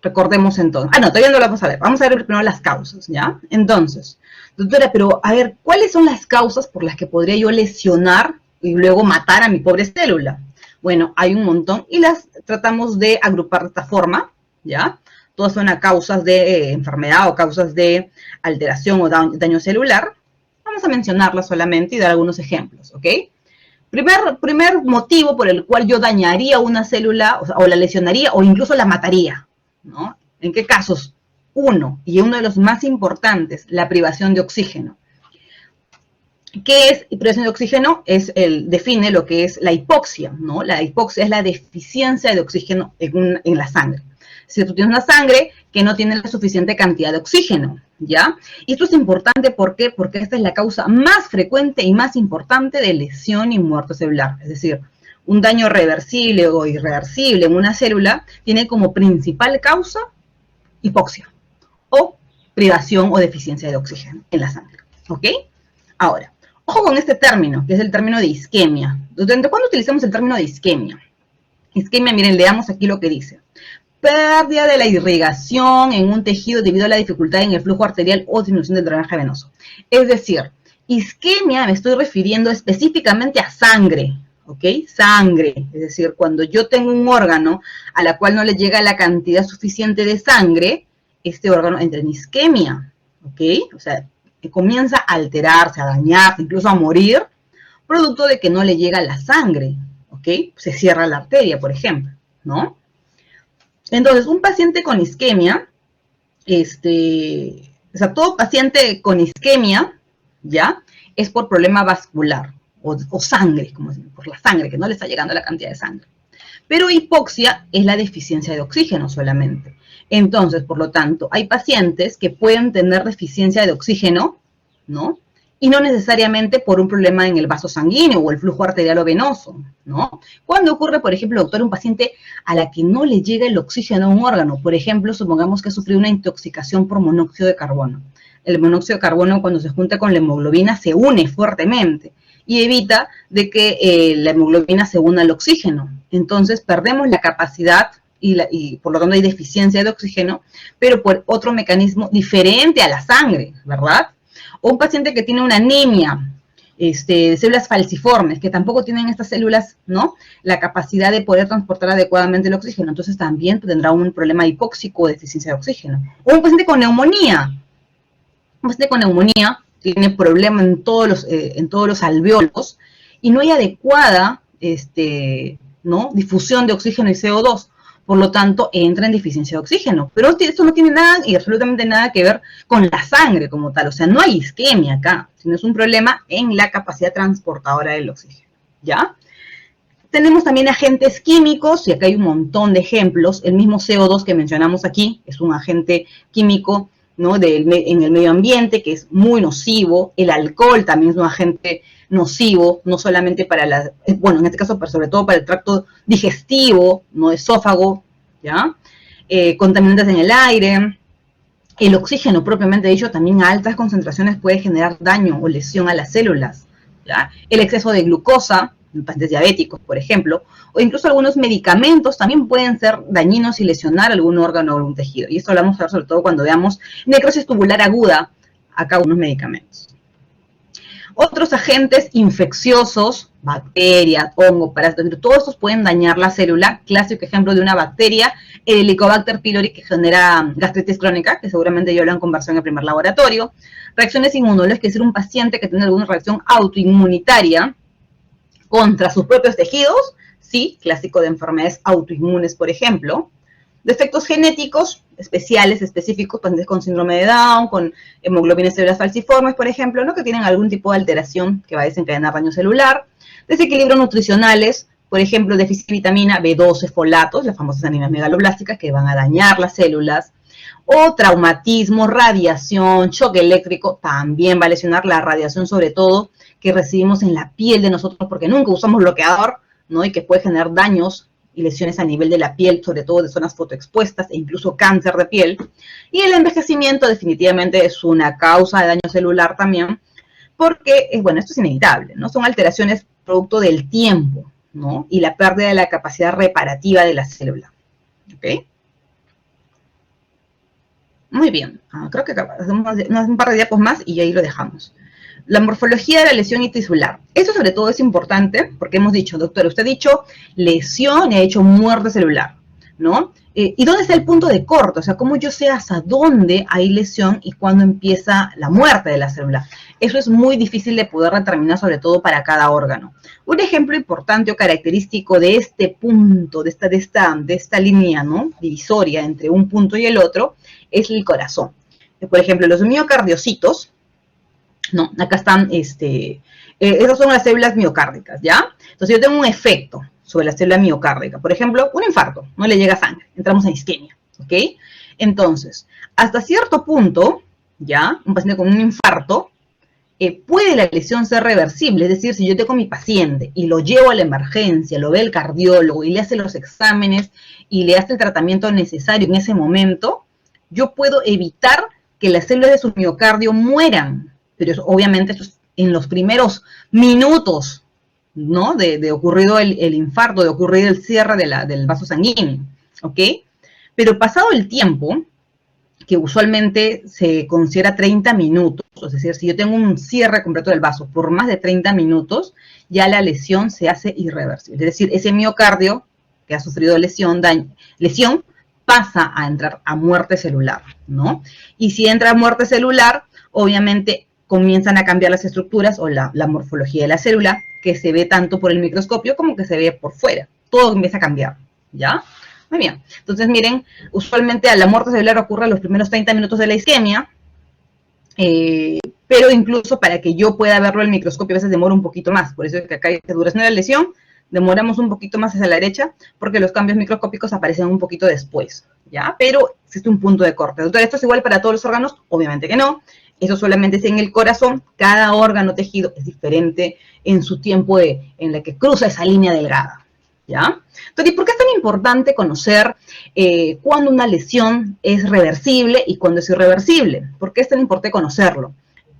Recordemos entonces. No, todavía no lo vamos a ver. Vamos a ver primero las causas, ¿ya? Entonces, doctora, pero a ver, ¿cuáles son las causas por las que podría yo lesionar y luego matar a mi pobre célula? Bueno, hay un montón y las tratamos de agrupar de esta forma, ¿ya? Todas son a causas de enfermedad o causas de alteración o daño celular. Vamos a mencionarlas solamente y dar algunos ejemplos, ¿ok? Primer motivo por el cual yo dañaría una célula o la lesionaría o incluso la mataría, ¿no? ¿En qué casos? Uno de los más importantes, la privación de oxígeno. ¿Qué es privación de oxígeno? Define lo que es la hipoxia, ¿no? La hipoxia es la deficiencia de oxígeno en la sangre. Si tú tienes una sangre que no tiene la suficiente cantidad de oxígeno, ¿ya? Y esto es importante, ¿por qué? Porque esta es la causa más frecuente y más importante de lesión y muerte celular. Es decir, un daño reversible o irreversible en una célula tiene como principal causa hipoxia o privación o deficiencia de oxígeno en la sangre, ¿ok? Ahora, ojo con este término, que es el término de isquemia. ¿Desde cuándo utilizamos el término de isquemia? Isquemia, miren, leamos aquí lo que dice. Pérdida de la irrigación en un tejido debido a la dificultad en el flujo arterial o disminución del drenaje venoso. Es decir, isquemia me estoy refiriendo específicamente a sangre, ¿ok? Sangre, es decir, cuando yo tengo un órgano a la cual no le llega la cantidad suficiente de sangre, este órgano entra en isquemia, ¿ok? O sea, que comienza a alterarse, a dañarse, incluso a morir, producto de que no le llega la sangre, ¿ok? Se cierra la arteria, por ejemplo, ¿no? Entonces, un paciente con isquemia, o sea, todo paciente con isquemia, ¿ya? Es por problema vascular o sangre, como decimos, por la sangre, que no le está llegando la cantidad de sangre. Pero hipoxia es la deficiencia de oxígeno solamente. Entonces, por lo tanto, hay pacientes que pueden tener deficiencia de oxígeno, ¿no? Y no necesariamente por un problema en el vaso sanguíneo o el flujo arterial o venoso, ¿no? Cuando ocurre, por ejemplo, doctor, un paciente a la que no le llega el oxígeno a un órgano, por ejemplo, supongamos que ha sufrido una intoxicación por monóxido de carbono. El monóxido de carbono, cuando se junta con la hemoglobina, se une fuertemente y evita de que la hemoglobina se una al oxígeno. Entonces, perdemos la capacidad y por lo tanto hay deficiencia de oxígeno, pero por otro mecanismo diferente a la sangre, ¿verdad? O un paciente que tiene una anemia, células falciformes, que tampoco tienen estas células, ¿no? La capacidad de poder transportar adecuadamente el oxígeno. Entonces también tendrá un problema hipóxico o deficiencia de oxígeno. O un paciente con neumonía. Un paciente con neumonía tiene problema en todos los alvéolos y no hay adecuada ¿no? difusión de oxígeno y CO2. Por lo tanto, entra en deficiencia de oxígeno. Pero esto no tiene nada y absolutamente nada que ver con la sangre como tal. O sea, no hay isquemia acá, sino es un problema en la capacidad transportadora del oxígeno, ¿ya? Tenemos también agentes químicos, y acá hay un montón de ejemplos. El mismo CO2 que mencionamos aquí es un agente químico, ¿no? en el medio ambiente, que es muy nocivo. El alcohol también es un agente nocivo, no solamente para bueno, en este caso, pero sobre todo para el tracto digestivo, no esófago, ¿ya? Contaminantes en el aire. El oxígeno, propiamente dicho, también a altas concentraciones puede generar daño o lesión a las células, ¿ya? El exceso de glucosa, en pacientes diabéticos, por ejemplo, o incluso algunos medicamentos también pueden ser dañinos y lesionar algún órgano o algún tejido. Y esto lo vamos a ver sobre todo cuando veamos necrosis tubular aguda, acá unos medicamentos. Otros agentes infecciosos, bacterias, hongos, parásitos, todos estos pueden dañar la célula. Clásico ejemplo de una bacteria, el Helicobacter pylori, que genera gastritis crónica, que seguramente ya lo han conversado en el primer laboratorio. Reacciones inmunológicas, es decir, un paciente que tiene alguna reacción autoinmunitaria contra sus propios tejidos, sí, clásico de enfermedades autoinmunes, por ejemplo. Defectos genéticos especiales, específicos, pacientes con síndrome de Down, con hemoglobina células falciformes, por ejemplo, ¿no? Que tienen algún tipo de alteración que va a desencadenar daño celular. Desequilibrios nutricionales, por ejemplo, déficit de vitamina B12, folatos, las famosas anemias megaloblásticas que van a dañar las células. O traumatismo, radiación, choque eléctrico, también va a lesionar la radiación, sobre todo, que recibimos en la piel de nosotros, porque nunca usamos bloqueador, ¿no? Y que puede generar daños y lesiones a nivel de la piel, sobre todo de zonas fotoexpuestas e incluso cáncer de piel. Y el envejecimiento definitivamente es una causa de daño celular también, porque, bueno, esto es inevitable, ¿no? Son alteraciones producto del tiempo, ¿no? Y la pérdida de la capacidad reparativa de la célula, ¿ok? Muy bien, creo que hacemos un par de diapos más y ahí lo dejamos. La morfología de la lesión tisular. Eso sobre todo es importante porque hemos dicho, doctor, usted ha dicho lesión y ha dicho muerte celular, ¿no? ¿Y dónde está el punto de corte? O sea, ¿cómo yo sé hasta dónde hay lesión y cuándo empieza la muerte de la célula? Eso es muy difícil de poder determinar, sobre todo para cada órgano. Un ejemplo importante o característico de este punto, de esta línea, ¿no? Divisoria entre un punto y el otro, es el corazón. Por ejemplo, los miocardiocitos, ¿no? Acá están, esas son las células miocárdicas, ¿ya? Entonces yo tengo un efecto sobre la célula miocárdica. Por ejemplo, un infarto, no le llega sangre, entramos en isquemia, ¿ok? Entonces, hasta cierto punto, ya, un paciente con un infarto, puede la lesión ser reversible, es decir, si yo tengo a mi paciente y lo llevo a la emergencia, lo ve el cardiólogo y le hace los exámenes y le hace el tratamiento necesario en ese momento, yo puedo evitar que las células de su miocardio mueran, pero eso, obviamente esto es en los primeros minutos, ¿no? De ocurrido el infarto, de ocurrido el cierre del vaso sanguíneo, ¿ok? Pero pasado el tiempo, que usualmente se considera 30 minutos, es decir, si yo tengo un cierre completo del vaso por más de 30 minutos, ya la lesión se hace irreversible. Es decir, ese miocardio que ha sufrido lesión pasa a entrar a muerte celular, ¿no? Y si entra a muerte celular, obviamente comienzan a cambiar las estructuras o la morfología de la célula, que se ve tanto por el microscopio como que se ve por fuera. Todo empieza a cambiar, ¿ya? Muy bien. Entonces, miren, usualmente a la muerte celular ocurre en los primeros 30 minutos de la isquemia, pero incluso para que yo pueda verlo en el microscopio a veces demora un poquito más. Por eso es que acá hay duración de la lesión, demoramos un poquito más hacia la derecha, porque los cambios microscópicos aparecen un poquito después, ¿ya? Pero existe un punto de corte. Doctor, ¿esto es igual para todos los órganos? Obviamente que no. Eso solamente es en el corazón. Cada órgano tejido es diferente en su tiempo en la que cruza esa línea delgada, ¿ya? Entonces, ¿por qué es tan importante conocer cuándo una lesión es reversible y cuándo es irreversible? ¿Por qué es tan importante conocerlo?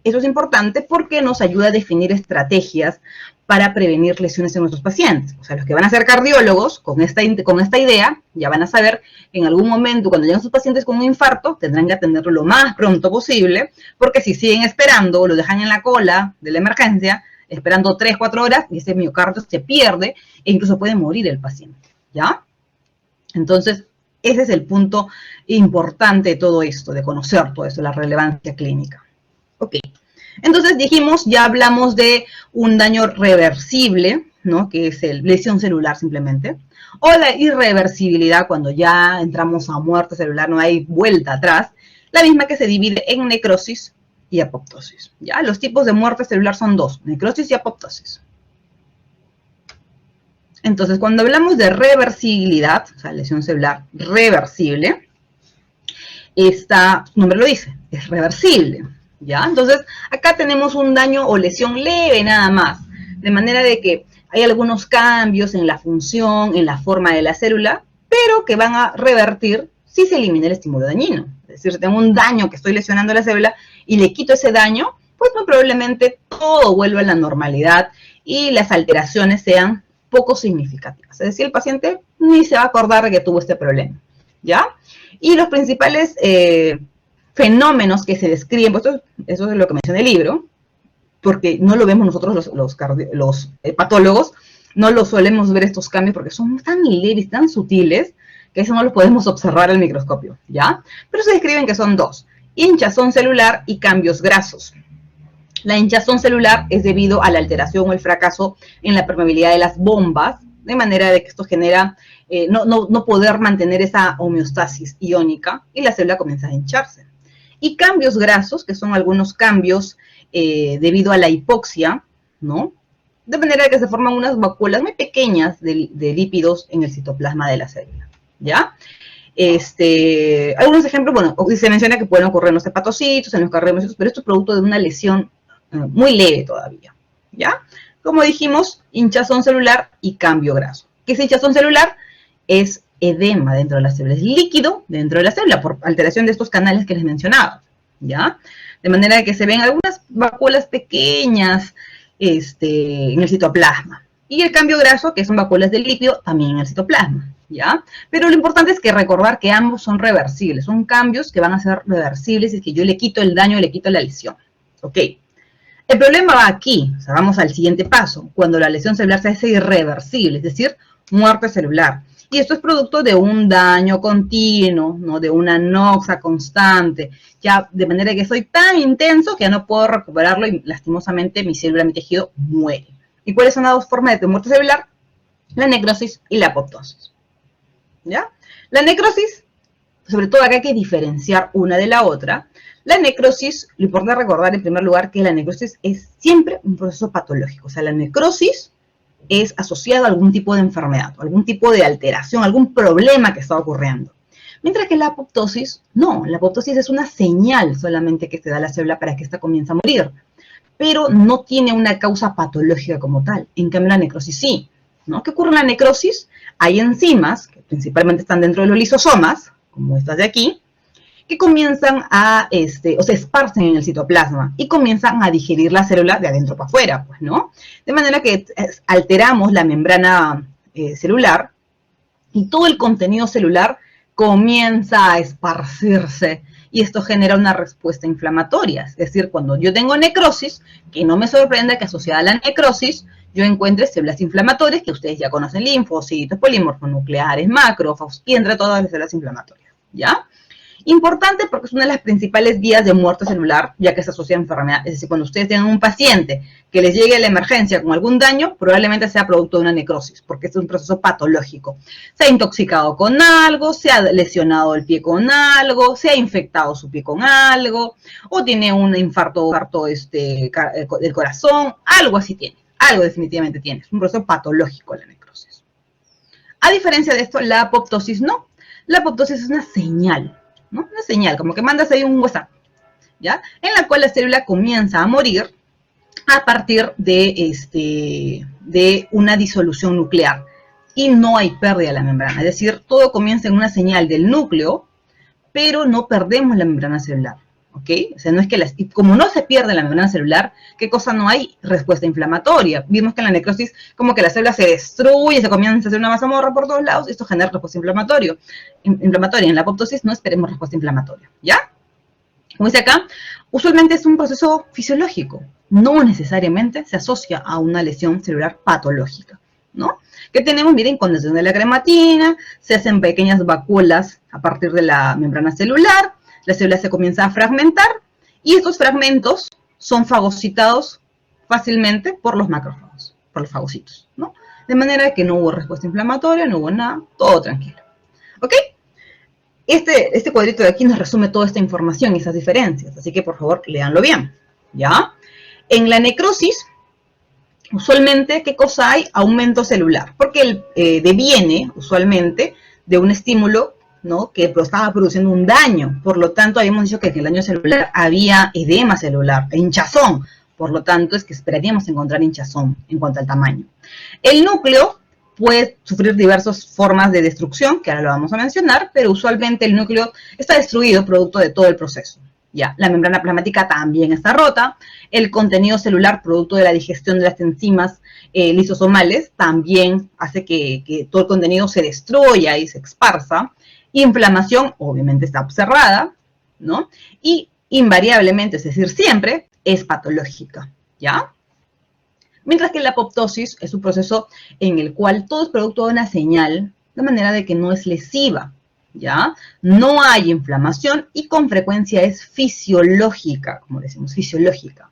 Eso es importante porque nos ayuda a definir estrategias para prevenir lesiones en nuestros pacientes. O sea, los que van a ser cardiólogos, con esta idea, ya van a saber que en algún momento, cuando lleguen sus pacientes con un infarto, tendrán que atenderlo lo más pronto posible, porque si siguen esperando, lo dejan en la cola de la emergencia, esperando 3, 4 horas, y ese miocardio se pierde, e incluso puede morir el paciente, ¿ya? Entonces, ese es el punto importante de todo esto, de conocer todo esto, la relevancia clínica. Ok, entonces dijimos, ya hablamos de un daño reversible, ¿no? Que es lesión celular simplemente, o la irreversibilidad cuando ya entramos a muerte celular, no hay vuelta atrás, la misma que se divide en necrosis y apoptosis, ¿ya? Los tipos de muerte celular son dos, necrosis y apoptosis. Entonces, cuando hablamos de reversibilidad, o sea, lesión celular reversible, su nombre lo dice, es reversible, ¿ya? Entonces, acá tenemos un daño o lesión leve nada más, de manera de que hay algunos cambios en la función, en la forma de la célula, pero que van a revertir si se elimina el estímulo dañino. Es decir, si tengo un daño que estoy lesionando la célula y le quito ese daño, pues muy probablemente todo vuelva a la normalidad y las alteraciones sean poco significativas. Es decir, el paciente ni se va a acordar de que tuvo este problema, ¿ya? Y los principales fenómenos que se describen, pues eso es lo que menciona el libro, porque no lo vemos nosotros los patólogos, no lo solemos ver estos cambios porque son tan leves, tan sutiles, que eso no lo podemos observar al microscopio, ¿ya? Pero se describen que son dos, hinchazón celular y cambios grasos. La hinchazón celular es debido a la alteración o el fracaso en la permeabilidad de las bombas, de manera de que esto genera no poder mantener esa homeostasis iónica y la célula comienza a hincharse. Y cambios grasos, que son algunos cambios debido a la hipoxia, ¿no? De manera que se forman unas vacuolas muy pequeñas de lípidos en el citoplasma de la célula, ¿ya? Algunos ejemplos, bueno, se menciona que pueden ocurrir en los hepatocitos, en los cardiomocitos, pero esto es producto de una lesión muy leve todavía, ¿ya? Como dijimos, hinchazón celular y cambio graso. ¿Qué es hinchazón celular? Es edema dentro de la célula, es líquido dentro de la célula por alteración de estos canales que les mencionaba, ¿ya? De manera que se ven algunas vacuolas pequeñas en el citoplasma. Y el cambio graso, que son vacuolas de lípido, también en el citoplasma, ¿ya? Pero lo importante es que recordar que ambos son reversibles, son cambios que van a ser reversibles y que yo le quito el daño, le quito la lesión, ¿ok? El problema va aquí, o sea, vamos al siguiente paso, cuando la lesión celular se hace irreversible, es decir, muerte celular. Y esto es producto de un daño continuo, ¿no? De una anoxia constante, ya de manera que soy tan intenso que ya no puedo recuperarlo y lastimosamente mi célula, mi tejido muere. ¿Y cuáles son las dos formas de muerte celular? La necrosis y la apoptosis, ¿ya? La necrosis, sobre todo acá hay que diferenciar una de la otra. La necrosis, lo importante es recordar en primer lugar que la necrosis es siempre un proceso patológico. O sea, la necrosis es asociada a algún tipo de enfermedad, algún tipo de alteración, algún problema que está ocurriendo. Mientras que la apoptosis, no, la apoptosis es una señal solamente que se da a la célula para que ésta comience a morir, pero no tiene una causa patológica como tal. En cambio, la necrosis sí, ¿no? ¿Qué ocurre en la necrosis? Hay enzimas, que principalmente están dentro de los lisosomas, como estas de aquí, que comienzan a, o se esparcen en el citoplasma y comienzan a digerir la célula de adentro para afuera, pues, ¿no? De manera que alteramos la membrana celular y todo el contenido celular comienza a esparcirse y esto genera una respuesta inflamatoria. Es decir, cuando yo tengo necrosis, que no me sorprenda que asociada a la necrosis, yo encuentre células inflamatorias, que ustedes ya conocen, linfocitos, polimorfos nucleares, macrófagos, y entre todas las células inflamatorias, ¿ya? Importante porque es una de las principales vías de muerte celular, ya que se asocia a enfermedad. Es decir, cuando ustedes tengan un paciente que les llegue a la emergencia con algún daño, probablemente sea producto de una necrosis, porque es un proceso patológico. Se ha intoxicado con algo, se ha lesionado el pie con algo, se ha infectado su pie con algo, o tiene un infarto del corazón, algo así tiene, algo definitivamente tiene. Es un proceso patológico la necrosis. A diferencia de esto, la apoptosis no. La apoptosis es una señal, ¿no? Una señal, como que mandas ahí un WhatsApp, ¿ya? En la cual la célula comienza a morir a partir de una disolución nuclear y no hay pérdida de la membrana. Es decir, todo comienza en una señal del núcleo, pero no perdemos la membrana celular, ¿ok? O sea, no es que como no se pierde la membrana celular, ¿qué cosa no hay? Respuesta inflamatoria. Vimos que en la necrosis como que la célula se destruye, se comienza a hacer una mazamorra por todos lados, y esto genera respuesta inflamatoria. En la apoptosis no esperemos respuesta inflamatoria, ¿ya? Como dice acá, usualmente es un proceso fisiológico, no necesariamente se asocia a una lesión celular patológica, ¿no? ¿Qué tenemos? Miren, condensación de la crematina, se hacen pequeñas vacuolas a partir de la membrana celular, la célula se comienza a fragmentar y estos fragmentos son fagocitados fácilmente por los macrófagos, por los fagocitos, ¿no? De manera que no hubo respuesta inflamatoria, no hubo nada, todo tranquilo, ¿ok? Este cuadrito de aquí nos resume toda esta información y esas diferencias, así que por favor, léanlo bien, ¿ya? En la necrosis, usualmente, ¿qué cosa hay? Aumento celular, porque deviene, usualmente, de un estímulo, ¿no? Que estaba produciendo un daño, por lo tanto, habíamos dicho que en el daño celular había edema celular, hinchazón, por lo tanto, es que esperaríamos encontrar hinchazón en cuanto al tamaño. El núcleo puede sufrir diversas formas de destrucción, que ahora lo vamos a mencionar, pero usualmente el núcleo está destruido producto de todo el proceso. Ya, la membrana plasmática también está rota, el contenido celular producto de la digestión de las enzimas lisosomales también hace que todo el contenido se destruya y se esparza. Inflamación, obviamente está observada, ¿no? Y invariablemente, es decir, siempre, es patológica, ¿ya? Mientras que la apoptosis es un proceso en el cual todo es producto de una señal, de manera de que no es lesiva, ¿ya? No hay inflamación y con frecuencia es fisiológica, como decimos, fisiológica,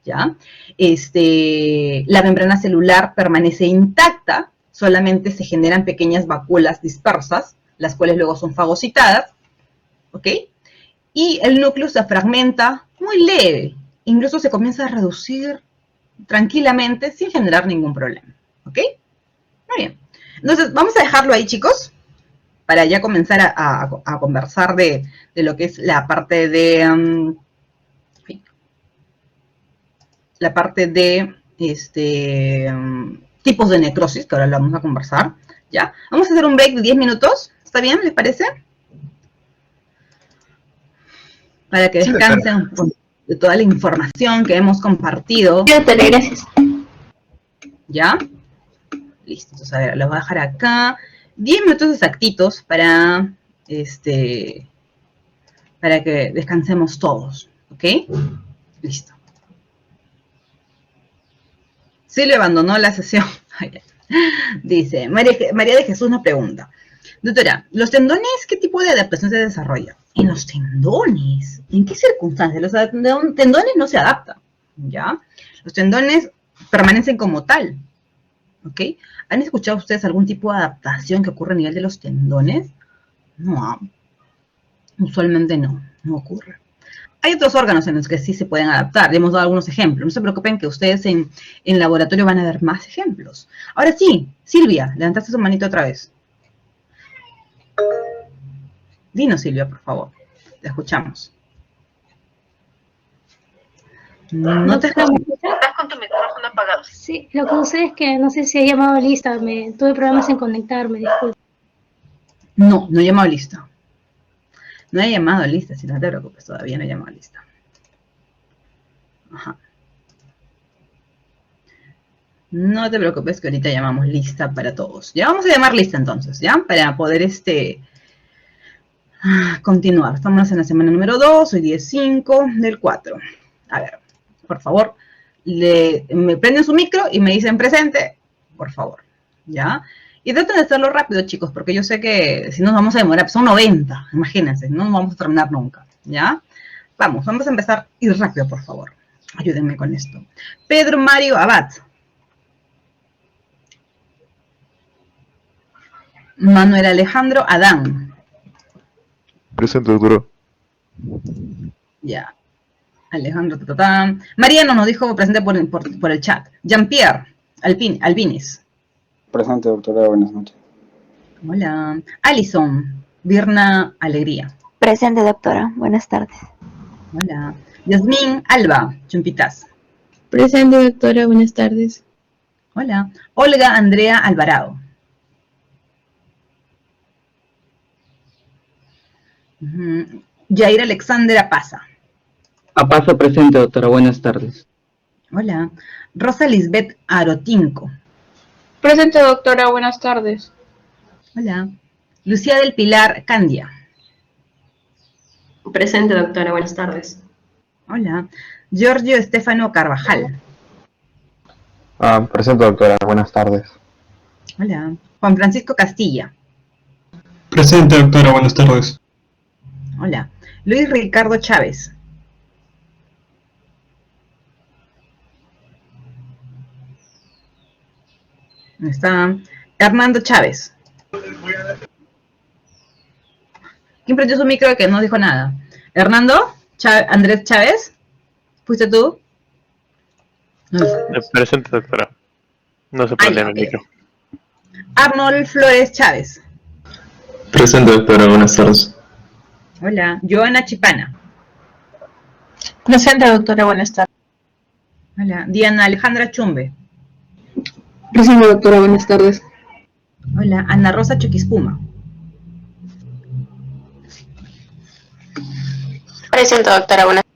¿ya? La membrana celular permanece intacta, solamente se generan pequeñas vacuolas dispersas, las cuales luego son fagocitadas, ¿ok? Y el núcleo se fragmenta muy leve, incluso se comienza a reducir tranquilamente sin generar ningún problema, ¿ok? Muy bien. Entonces, vamos a dejarlo ahí, chicos, para ya comenzar a conversar de lo que es la parte de... tipos de necrosis, que ahora lo vamos a conversar, ¿ya? Vamos a hacer un break de 10 minutos, ¿está bien? ¿Les parece? Para que descansen de toda la información que hemos compartido. Gracias. ¿Ya? Listo, entonces a ver, los voy a dejar acá. 10 minutos exactitos para que descansemos todos, ¿ok? Listo. Silvia abandonó la sesión. Dice, María de Jesús nos pregunta, doctora, ¿los tendones qué tipo de adaptación se desarrolla? En los tendones, ¿en qué circunstancias? Los tendones no se adaptan, ¿ya? Los tendones permanecen como tal, ¿ok? ¿Han escuchado ustedes algún tipo de adaptación que ocurre a nivel de los tendones? No, usualmente no ocurre. Hay otros órganos en los que sí se pueden adaptar, hemos dado algunos ejemplos, no se preocupen que ustedes en laboratorio van a ver más ejemplos. Ahora sí, Silvia, levantaste su manito otra vez. Dinos, Silvia, por favor. Te escuchamos. No te escuchamos. Estás con tu micrófono apagado. Sí, lo que sucede es que no sé si he llamado a lista, tuve problemas en conectarme, disculpe. No, no he llamado a lista. No he llamado a lista, si no te preocupes, todavía no he llamado a lista. Ajá. No te preocupes que ahorita llamamos lista para todos. Ya vamos a llamar lista entonces, ¿ya? Para poder continuar. Estamos en la semana número 2, hoy día es 5 del 4. A ver, por favor, me prenden su micro y me dicen presente, por favor, ¿ya? Y traten de hacerlo rápido, chicos, porque yo sé que si nos vamos a demorar, son 90, imagínense, no vamos a terminar nunca, ¿ya? Vamos a empezar y rápido, por favor. Ayúdenme con esto. Pedro Mario Abad. Manuel Alejandro Adán. Presente, doctora. Ya. Alejandro Tatatán. Mariano nos dijo presente por el chat. Jean-Pierre Albinis. Presente, doctora. Buenas noches. Hola. Alison Virna Alegría. Presente, doctora. Buenas tardes. Hola. Yasmín Alba Chumpitas. Presente, doctora. Buenas tardes. Hola. Olga Andrea Alvarado. Jair Alexander Apaza. Apaza presente, doctora. Buenas tardes. Hola. Rosa Lisbeth Arotinco. Presente, doctora. Buenas tardes. Hola. Lucía del Pilar Candia. Presente, doctora. Buenas tardes. Hola. Giorgio Estefano Carvajal. Presente, doctora. Buenas tardes. Hola. Juan Francisco Castilla. Presente, doctora. Buenas tardes. Hola. Luis Ricardo Chávez. Está Hernando Chávez. ¿Quién prendió su micro que no dijo nada? ¿Hernando? ¿Andrés Chávez? ¿Fuiste tú? No. Presente, doctora. No se prende el micro. Arnold Flores Chávez. Presente, doctora. Buenas tardes. Hola. Joana Chipana. Presente, doctora. Buenas tardes. Hola. Diana Alejandra Chumbe. Presente, doctora. Buenas tardes. Hola. Ana Rosa Choquispuma. Presente, doctora. Buenas tardes.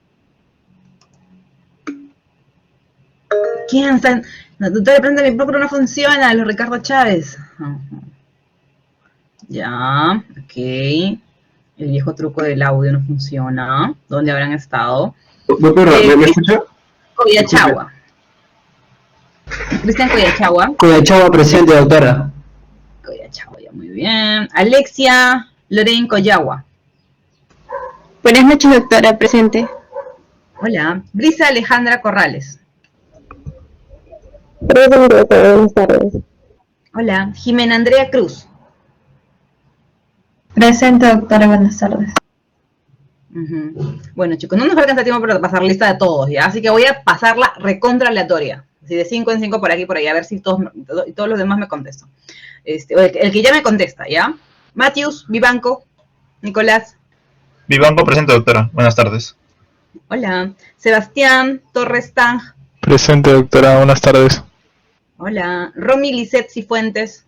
¿Quién está? La doctora prende mi micrófono, no funciona. Los Ricardo Chávez. Ya. Ok. El viejo truco del audio no funciona. ¿Dónde habrán estado? Doctora, ¿me escucha? Collachagua. Cristian Collachagua. Collachagua presente, doctora. Collachagua, ya muy bien. Alexia Loren Collagua. Buenas noches, doctora. Presente. Hola. Brisa Alejandra Corrales. Presente, doctora. Buenas tardes. Hola. Jimena Andrea Cruz. Presente, doctora. Buenas tardes. Bueno, chicos, no nos va a alcanzar tiempo para pasar lista de todos, ¿ya? Así que voy a pasarla recontra aleatoria. Así de 5 en 5 por aquí y por allá, a ver si todos los demás me contestan. El que ya me contesta, ¿ya? Matius, Vivanco, Nicolás. Vivanco presente, doctora. Buenas tardes. Hola. Sebastián Torres Tang. Presente, doctora. Buenas tardes. Hola. Romy Lisset Cifuentes.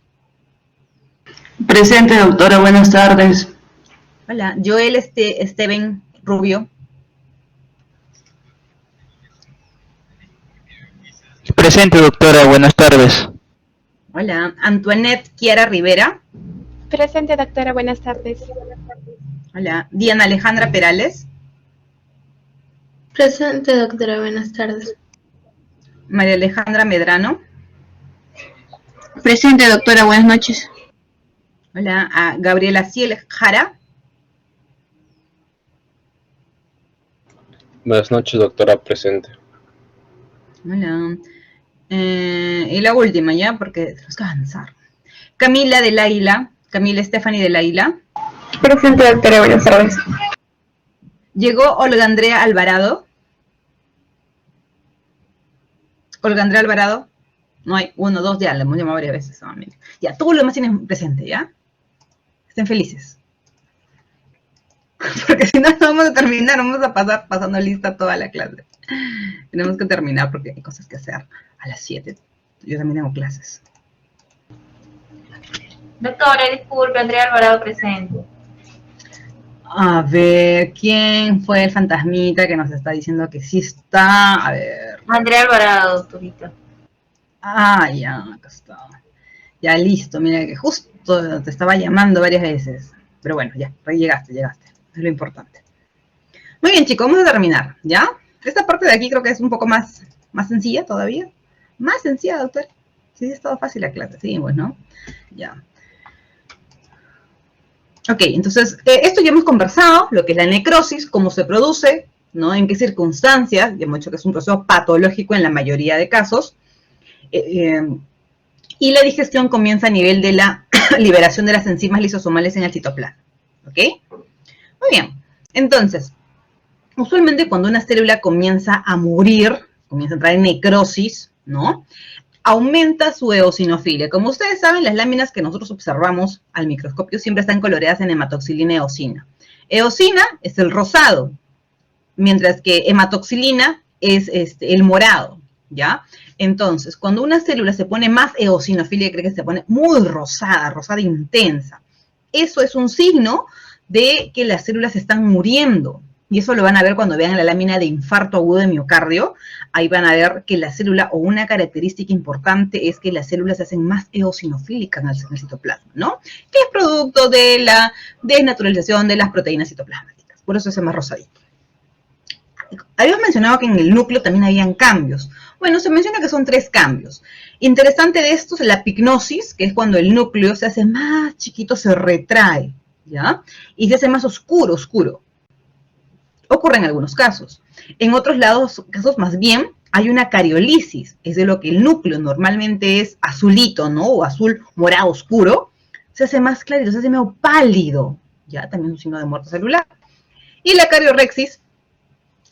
Presente, doctora. Buenas tardes. Hola. Joel Steven Rubio. Presente, doctora. Buenas tardes. Hola. Antoinette Kiara Rivera. Presente, doctora. Buenas tardes. Hola. Diana Alejandra Perales. Presente, doctora. Buenas tardes. María Alejandra Medrano. Presente, doctora. Buenas noches. Hola. A Gabriela Ciel Jara. Buenas noches, doctora. Presente. Hola. Y la última ya, porque tenemos que avanzar. Camila del Águila. Camila Stephanie del Águila. Presente, doctora. Buenas tardes. Llegó Olga Andrea Alvarado. Olga Andrea Alvarado. No hay 1, 2, ya, la hemos llamado varias veces. Ya, todos los demás tienen presente, ¿ya? Estén felices. Porque si no, no vamos a terminar, vamos a pasar pasando lista toda la clase. Tenemos que terminar porque hay cosas que hacer a las 7. Yo también tengo clases. Doctora, disculpe, Andrea Alvarado presente. A ver, ¿quién fue el fantasmita que nos está diciendo que sí está? A ver. Andrea Alvarado, doctorita. Ah, ya, acá está. Ya listo, mira que justo te estaba llamando varias veces. Pero bueno, ya, llegaste. Es lo importante. Muy bien, chicos, vamos a terminar, ¿ya? Esta parte de aquí creo que es un poco más sencilla todavía. Más sencilla, doctor. Sí, es todo fácil la clase, seguimos, ¿no? Ya. Ok, entonces, esto ya hemos conversado, lo que es la necrosis, cómo se produce, ¿no? En qué circunstancias, ya hemos dicho que es un proceso patológico en la mayoría de casos. Y la digestión comienza a nivel de la liberación de las enzimas lisosomales en el citoplasma, ¿ok? Muy bien, entonces, usualmente cuando una célula comienza a morir, comienza a entrar en necrosis, ¿no? Aumenta su eosinofilia. Como ustedes saben, las láminas que nosotros observamos al microscopio siempre están coloreadas en hematoxilina y eosina. Eosina es el rosado, mientras que hematoxilina es el morado, ¿ya? Entonces, cuando una célula se pone más eosinofilia, cree que se pone muy rosada, rosada intensa. Eso es un signo de que las células están muriendo. Y eso lo van a ver cuando vean la lámina de infarto agudo de miocardio. Ahí van a ver que la célula, o una característica importante, es que las células se hacen más eosinofílicas en el citoplasma, ¿no? Que es producto de la desnaturalización de las proteínas citoplasmáticas. Por eso se más rosadito. Habíamos mencionado que en el núcleo también habían cambios. Bueno, se menciona que son 3 cambios. Interesante de estos es la pignosis, que es cuando el núcleo se hace más chiquito, se retrae, ¿ya? Y se hace más oscuro. Ocurre en algunos casos. En otros casos más bien hay una cariolisis, es de lo que el núcleo normalmente es azulito, ¿no? O azul morado oscuro, se hace más clarito, se hace medio pálido, ya también es un signo de muerte celular. Y la cariorexis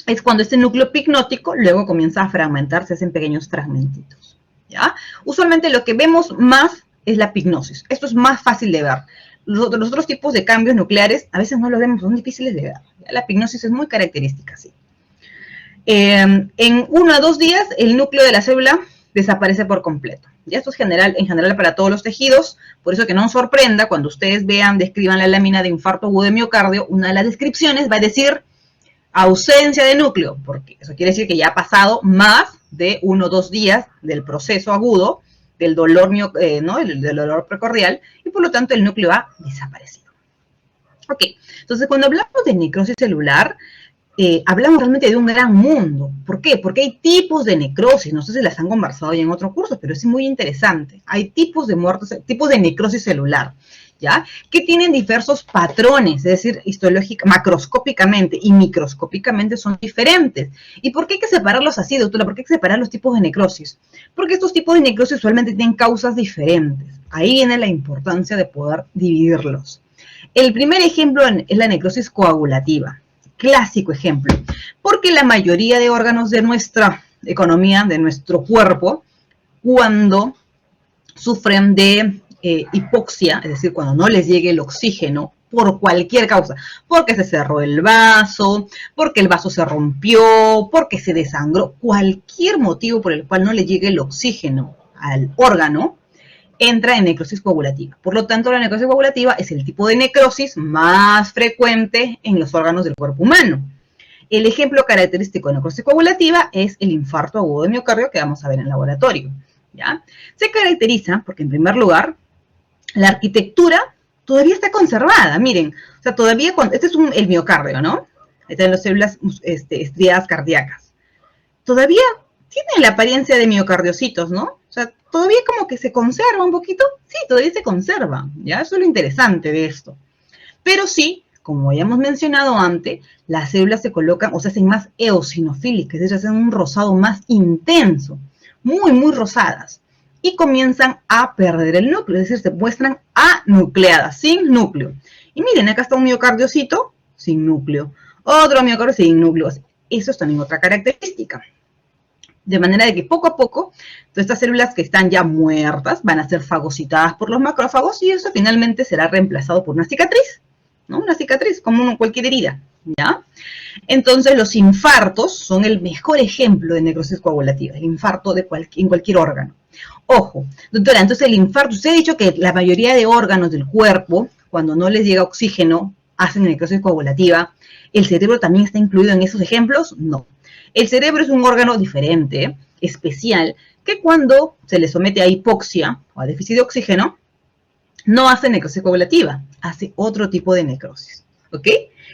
es cuando este núcleo picnótico luego comienza a fragmentarse, se hacen pequeños fragmentitos, ¿ya? Usualmente lo que vemos más es la pignosis. Esto es más fácil de ver. Los otros tipos de cambios nucleares a veces no los vemos, son difíciles de ver. La pignosis es muy característica, sí. En 1 a 2 días, el núcleo de la célula desaparece por completo. Ya esto es en general para todos los tejidos, por eso que no nos sorprenda cuando ustedes describan la lámina de infarto agudo de miocardio, una de las descripciones va a decir ausencia de núcleo, porque eso quiere decir que ya ha pasado más de 1 o 2 días del proceso agudo, del dolor, ¿no? del dolor precordial, y por lo tanto el núcleo ha desaparecido. Ok, entonces cuando hablamos de necrosis celular, hablamos realmente de un gran mundo. ¿Por qué? Porque hay tipos de necrosis, no sé si las han conversado ya en otro curso, pero es muy interesante. Hay tipos de necrosis celular, ¿ya? Que tienen diversos patrones, es decir, macroscópicamente y microscópicamente son diferentes. ¿Y por qué hay que separarlos así, doctora? ¿Por qué hay que separar los tipos de necrosis? Porque estos tipos de necrosis usualmente tienen causas diferentes. Ahí viene la importancia de poder dividirlos. El primer ejemplo es la necrosis coagulativa. Clásico ejemplo. Porque la mayoría de órganos de nuestra economía, de nuestro cuerpo, cuando sufren de hipoxia, es decir, cuando no les llegue el oxígeno, por cualquier causa, porque se cerró el vaso, porque el vaso se rompió, porque se desangró, cualquier motivo por el cual no le llegue el oxígeno al órgano, entra en necrosis coagulativa. Por lo tanto, la necrosis coagulativa es el tipo de necrosis más frecuente en los órganos del cuerpo humano. El ejemplo característico de necrosis coagulativa es el infarto agudo de miocardio que vamos a ver en el laboratorio, ¿ya? Se caracteriza porque, en primer lugar, la arquitectura todavía está conservada. Miren, o sea, todavía este es el miocardio, ¿no? Están las células estriadas cardíacas. Todavía tienen la apariencia de miocardiocitos, ¿no? O sea, todavía como que se conserva un poquito. Sí, todavía se conserva, ¿ya? Eso es lo interesante de esto. Pero sí, como ya hemos mencionado antes, las células se colocan o se hacen más eosinofílicas, es decir, se hacen un rosado más intenso, muy, muy rosadas. Y comienzan a perder el núcleo, es decir, se muestran anucleadas, sin núcleo. Y miren, acá está un miocardiocito sin núcleo, otro miocardio sin núcleo. Eso es también otra característica. De manera de que poco a poco, todas estas células que están ya muertas van a ser fagocitadas por los macrófagos y eso finalmente será reemplazado por una cicatriz. ¿no? Una cicatriz, como cualquier herida, ¿ya? Entonces, los infartos son el mejor ejemplo de necrosis coagulativa, el infarto en cualquier órgano. Ojo, doctora, entonces el infarto, usted ha dicho que la mayoría de órganos del cuerpo, cuando no les llega oxígeno, hacen necrosis coagulativa. ¿El cerebro también está incluido en esos ejemplos? No. El cerebro es un órgano diferente, especial, que cuando se le somete a hipoxia o a déficit de oxígeno, no hace necrosis coagulativa, hace otro tipo de necrosis. ¿Ok?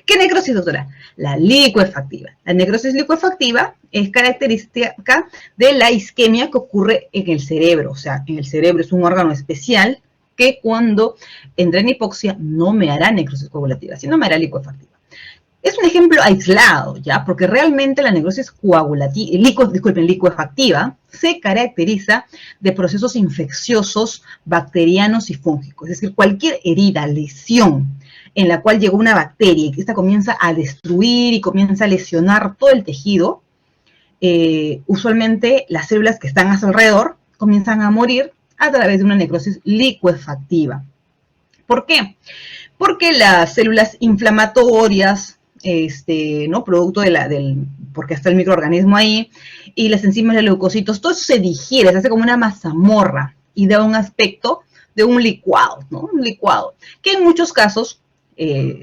¿Qué necrosis, doctora? La licuefactiva. La necrosis licuefactiva es característica de la isquemia que ocurre en el cerebro. O sea, en el cerebro es un órgano especial que cuando entra en hipoxia no me hará necrosis coagulativa, sino me hará licuefactiva. Es un ejemplo aislado, ¿ya? Porque realmente la necrosis licuefactiva se caracteriza de procesos infecciosos, bacterianos y fúngicos. Es decir, cualquier herida, lesión en la cual llegó una bacteria y que esta comienza a destruir y comienza a lesionar todo el tejido, usualmente las células que están a su alrededor comienzan a morir a través de una necrosis licuefactiva. ¿Por qué? Porque las células inflamatorias, ¿no? Producto porque está el microorganismo ahí, y las enzimas de leucocitos, todo eso se digiere, se hace como una mazamorra y da un aspecto de un licuado, ¿no? Un licuado, que en muchos casos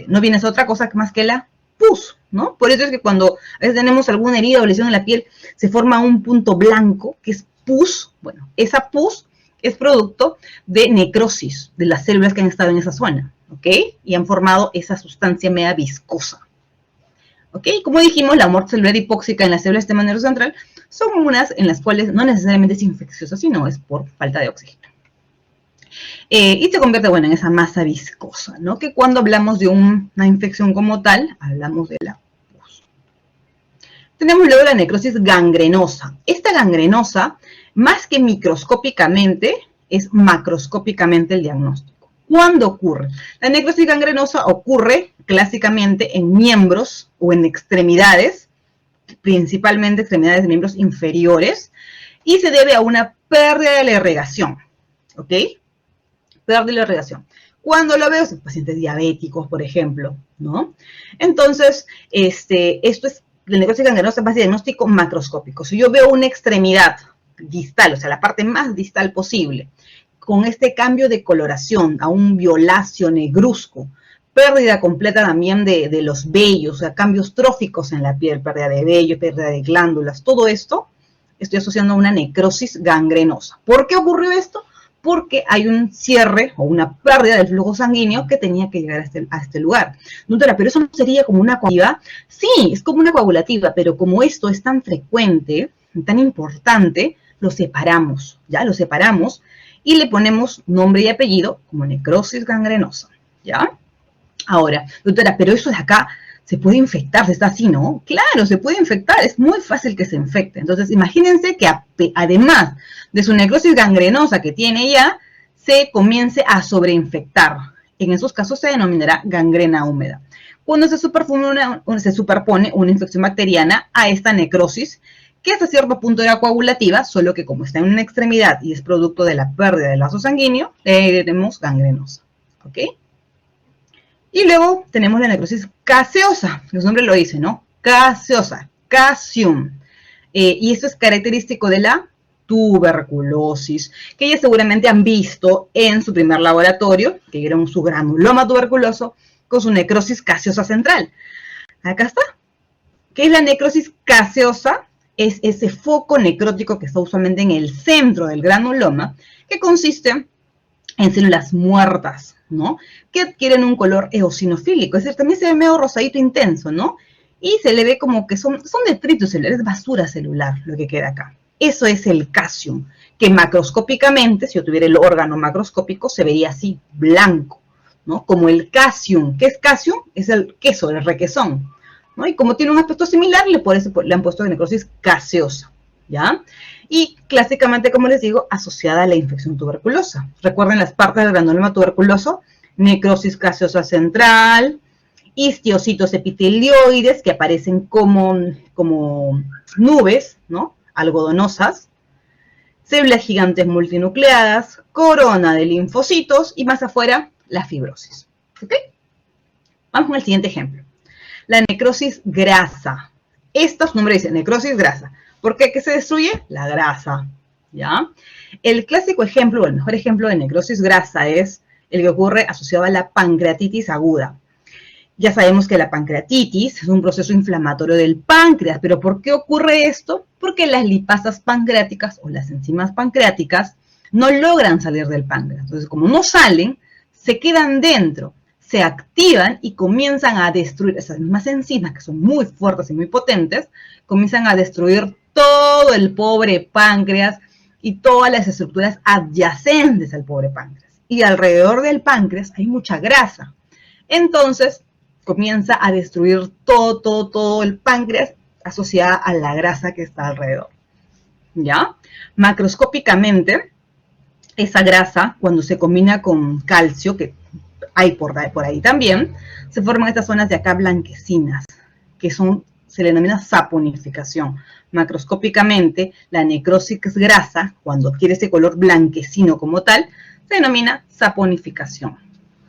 no viene a ser otra cosa más que la pus, ¿no? Por eso es que cuando a veces tenemos alguna herida o lesión en la piel, se forma un punto blanco, que es pus. Bueno, esa pus es producto de necrosis de las células que han estado en esa zona, ¿ok? Y han formado esa sustancia media viscosa. ¿Ok? Como dijimos, la muerte celular hipóxica en las células del sistema nervioso central son unas en las cuales no necesariamente es infecciosa, sino es por falta de oxígeno. Y se convierte, bueno, en esa masa viscosa, ¿no? Que cuando hablamos de una infección como tal, hablamos de la pus. Tenemos luego la necrosis gangrenosa. Esta gangrenosa, más que microscópicamente, es macroscópicamente el diagnóstico. ¿Cuándo ocurre? La necrosis gangrenosa ocurre clásicamente en miembros o en extremidades, principalmente extremidades de miembros inferiores, y se debe a una pérdida de la irrigación, ¿ok? Pérdida de la irrigación. Cuando lo veo, en pacientes diabéticos, por ejemplo, ¿no? Entonces, esto es, la necrosis gangrenosa es más diagnóstico macroscópico. Si yo veo una extremidad distal, o sea, la parte más distal posible, con este cambio de coloración a un violáceo negruzco, pérdida completa también de los vellos, o sea, cambios tróficos en la piel, pérdida de vello, pérdida de glándulas, todo esto estoy asociando a una necrosis gangrenosa. ¿Por qué ocurrió esto? Porque hay un cierre o una pérdida del flujo sanguíneo que tenía que llegar a este lugar. Doctora, ¿pero eso no sería como una coagulativa? Sí, es como una coagulativa, pero como esto es tan frecuente, tan importante, lo separamos, ¿ya? Lo separamos y le ponemos nombre y apellido como necrosis gangrenosa, ¿ya? Ahora, doctora, pero eso de acá se puede infectar, se está así, ¿no? Claro, se puede infectar, es muy fácil que se infecte. Entonces, imagínense que además de su necrosis gangrenosa que tiene ya, se comience a sobreinfectar. En esos casos se denominará gangrena húmeda. Cuando se superpone una infección bacteriana a esta necrosis, que hasta cierto punto era coagulativa, solo que como está en una extremidad y es producto de la pérdida del vaso sanguíneo, le diremos gangrenosa, ¿ok? Y luego tenemos la necrosis caseosa, su nombre lo dice, ¿no? Caseosa, casium. Y esto es característico de la tuberculosis, que ya seguramente han visto en su primer laboratorio, que vieron su granuloma tuberculoso con su necrosis caseosa central. Acá está. ¿Qué es la necrosis caseosa? Es ese foco necrótico que está usualmente en el centro del granuloma, que consiste en células muertas, ¿no? Que adquieren un color eosinofílico, es decir, también se ve medio rosadito intenso, ¿no? Y se le ve como que son detritos celulares, es basura celular lo que queda acá. Eso es el casium, que macroscópicamente, si yo tuviera el órgano macroscópico, se vería así, blanco, ¿no? Como el casium. ¿Qué es casium? Es el queso, el requesón, ¿no? Y como tiene un aspecto similar, le han puesto necrosis caseosa, ¿ya? Y clásicamente, como les digo, asociada a la infección tuberculosa. Recuerden las partes del granuloma tuberculoso: necrosis caseosa central, histiocitos epitelioides que aparecen como nubes, ¿no? Algodonosas, células gigantes multinucleadas, corona de linfocitos y más afuera la fibrosis. ¿Ok? Vamos con el siguiente ejemplo. La necrosis grasa. Esta, su nombre dice necrosis grasa. ¿Por qué? ¿Qué se destruye? La grasa, ¿ya? El clásico ejemplo, o el mejor ejemplo de necrosis grasa es el que ocurre asociado a la pancreatitis aguda. Ya sabemos que la pancreatitis es un proceso inflamatorio del páncreas, pero ¿por qué ocurre esto? Porque las lipasas pancreáticas o las enzimas pancreáticas no logran salir del páncreas. Entonces, como no salen, se quedan dentro, se activan y comienzan a destruir esas mismas enzimas, que son muy fuertes y muy potentes, comienzan a destruir todo el pobre páncreas y todas las estructuras adyacentes al pobre páncreas. Y alrededor del páncreas hay mucha grasa. Entonces, comienza a destruir todo el páncreas asociada a la grasa que está alrededor. ¿Ya? Macroscópicamente, esa grasa, cuando se combina con calcio, que hay por ahí también, se forman estas zonas de acá blanquecinas, que se le denomina saponificación. Macroscópicamente, la necrosis grasa, cuando adquiere ese color blanquecino como tal, se denomina saponificación.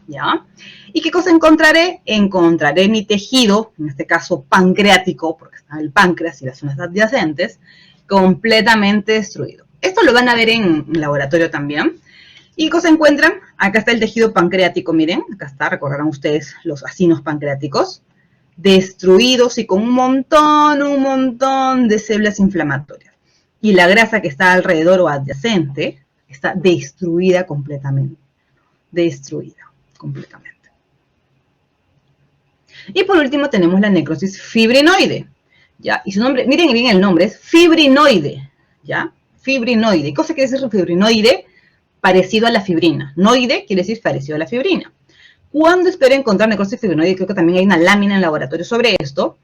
¿Ya? ¿Y qué cosa encontraré? Encontraré mi tejido, en este caso pancreático, porque está el páncreas y las zonas adyacentes, completamente destruido. Esto lo van a ver en laboratorio también. ¿Y qué cosa encuentran? Acá está el tejido pancreático, miren, acá está, recordarán ustedes los acinos pancreáticos, destruidos y con un montón de células inflamatorias. Y la grasa que está alrededor o adyacente está destruida completamente. Y por último tenemos la necrosis fibrinoide, ¿ya? Y su nombre, miren bien el nombre, es fibrinoide, ¿ya? Fibrinoide. ¿Qué cosa quiere decir fibrinoide? Parecido a la fibrina. Noide quiere decir parecido a la fibrina. ¿Cuándo espero encontrar necrosis fibrinoide? Creo que también hay una lámina en laboratorio sobre esto.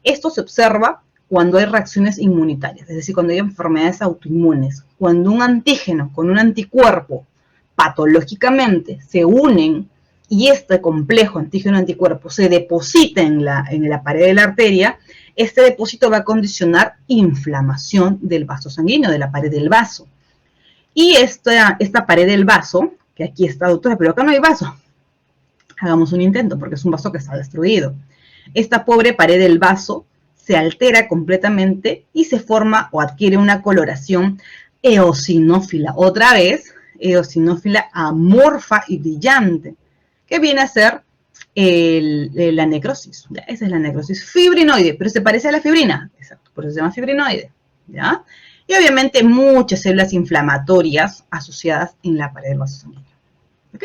Esto se observa cuando hay reacciones inmunitarias, es decir, cuando hay enfermedades autoinmunes. Cuando un antígeno con un anticuerpo patológicamente se unen y este complejo antígeno-anticuerpo se deposita en la pared de la arteria, este depósito va a condicionar inflamación del vaso sanguíneo, de la pared del vaso. Y esta pared del vaso, que aquí está, doctora, pero acá no hay vaso. Hagamos un intento, porque es un vaso que está destruido. Esta pobre pared del vaso se altera completamente y se forma o adquiere una coloración eosinófila. Otra vez, eosinófila amorfa y brillante, que viene a ser la necrosis. ¿Ya? Esa es la necrosis fibrinoide, pero se parece a la fibrina. Exacto, por eso se llama fibrinoide. ¿Ya? Y obviamente muchas células inflamatorias asociadas en la pared del vaso sanguíneo. ¿Ok?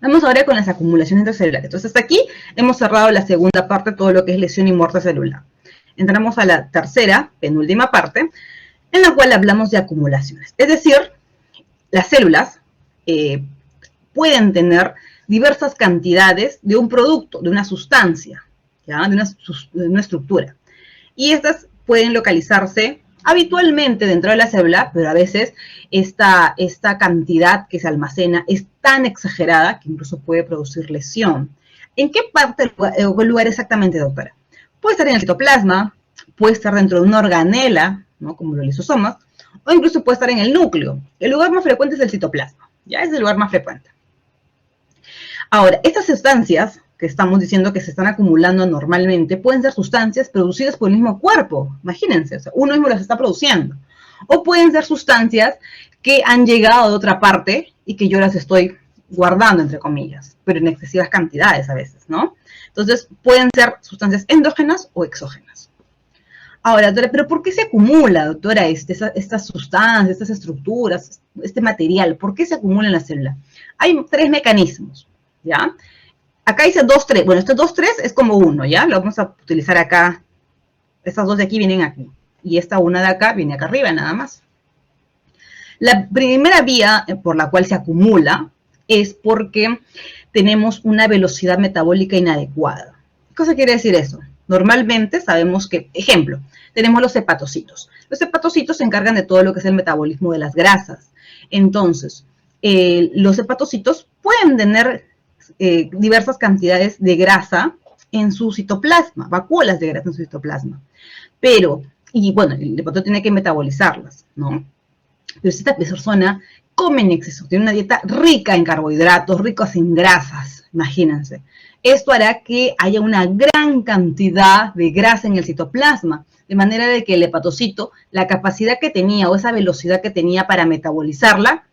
Vamos ahora con las acumulaciones intracelulares. Entonces, hasta aquí hemos cerrado la segunda parte, todo lo que es lesión y muerte celular. Entramos a la tercera, penúltima parte, en la cual hablamos de acumulaciones. Es decir, las células pueden tener diversas cantidades de un producto, de una sustancia, ¿ya? De una estructura. Y estas pueden localizarse habitualmente dentro de la célula, pero a veces esta cantidad que se almacena es tan exagerada que incluso puede producir lesión. ¿En qué parte o qué lugar exactamente, doctora? Puede estar en el citoplasma, puede estar dentro de una organela, ¿no? Como los lisosomas, o incluso puede estar en el núcleo. El lugar más frecuente es el citoplasma, ya es el lugar más frecuente. Ahora, estas sustancias que estamos diciendo que se están acumulando normalmente, pueden ser sustancias producidas por el mismo cuerpo. Imagínense, o sea, uno mismo las está produciendo. O pueden ser sustancias que han llegado de otra parte y que yo las estoy guardando, entre comillas, pero en excesivas cantidades a veces, ¿no? Entonces, pueden ser sustancias endógenas o exógenas. Ahora, doctora, ¿pero por qué se acumula, doctora, estas sustancias, estas estructuras, este material? ¿Por qué se acumula en la célula? Hay tres mecanismos, ¿ya? Acá dice 2, 3. Bueno, este 2, 3 es como uno, ¿ya? Lo vamos a utilizar acá. Estas dos de aquí vienen aquí. Y esta una de acá viene acá arriba, nada más. La primera vía por la cual se acumula es porque tenemos una velocidad metabólica inadecuada. ¿Qué cosa quiere decir eso? Normalmente sabemos que, ejemplo, tenemos los hepatocitos. Los hepatocitos se encargan de todo lo que es el metabolismo de las grasas. Entonces, los hepatocitos pueden tener diversas cantidades de grasa en su citoplasma, vacuolas de grasa en su citoplasma. Pero, y bueno, el hepatocito tiene que metabolizarlas, ¿no? Pero si esta persona come en exceso, tiene una dieta rica en carbohidratos, ricos en grasas, imagínense. Esto hará que haya una gran cantidad de grasa en el citoplasma, de manera de que el hepatocito, la capacidad que tenía o esa velocidad que tenía para metabolizarla,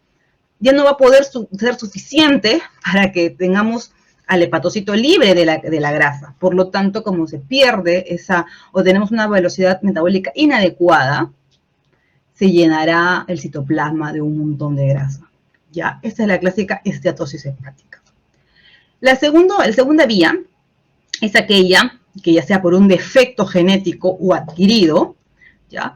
ya no va a poder ser suficiente para que tengamos al hepatocito libre de la grasa. Por lo tanto, como se pierde o tenemos una velocidad metabólica inadecuada, se llenará el citoplasma de un montón de grasa. Ya, esta es la clásica esteatosis hepática. La segunda vía es aquella que ya sea por un defecto genético o adquirido, ¿ya?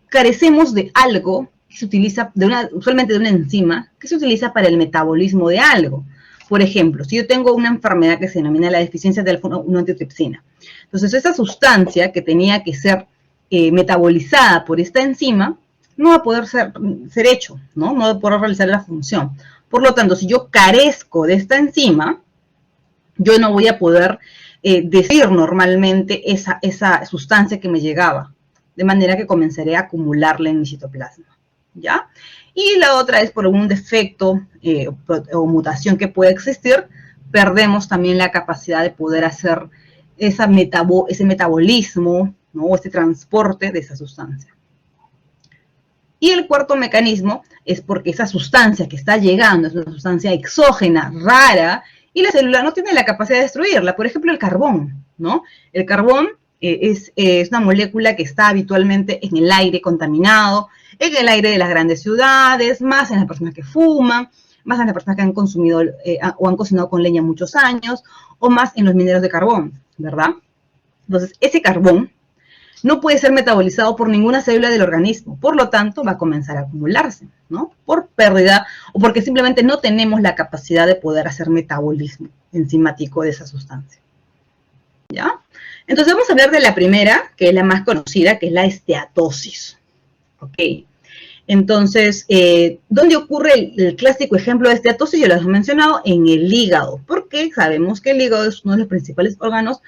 Carecemos de algo que se utiliza, usualmente de una enzima, que se utiliza para el metabolismo de algo. Por ejemplo, si yo tengo una enfermedad que se denomina la deficiencia de alfa-1-antiotripsina, entonces esa sustancia que tenía que ser metabolizada por esta enzima, no va a poder ser hecho, ¿no? No va a poder realizar la función. Por lo tanto, si yo carezco de esta enzima, yo no voy a poder decir normalmente esa sustancia que me llegaba, de manera que comenzaré a acumularla en mi citoplasma, ¿ya? Y la otra es por un defecto o mutación que puede existir, perdemos también la capacidad de poder hacer ese metabolismo, ¿no? O ese transporte de esa sustancia. Y el cuarto mecanismo es porque esa sustancia que está llegando es una sustancia exógena, rara, y la célula no tiene la capacidad de destruirla. Por ejemplo, el carbón, ¿no? El carbón es una molécula que está habitualmente en el aire contaminado, en el aire de las grandes ciudades, más en las personas que fuman, más en las personas que han consumido o han cocinado con leña muchos años, o más en los mineros de carbón, ¿verdad? Entonces, ese carbón no puede ser metabolizado por ninguna célula del organismo, por lo tanto va a comenzar a acumularse, ¿no? Por pérdida o porque simplemente no tenemos la capacidad de poder hacer metabolismo enzimático de esa sustancia, ¿ya? Entonces vamos a hablar de la primera, que es la más conocida, que es la esteatosis, ¿ok? Entonces, ¿dónde ocurre el clásico ejemplo de esteatosis? Yo lo he mencionado, en el hígado, porque sabemos que el hígado es uno de los principales órganos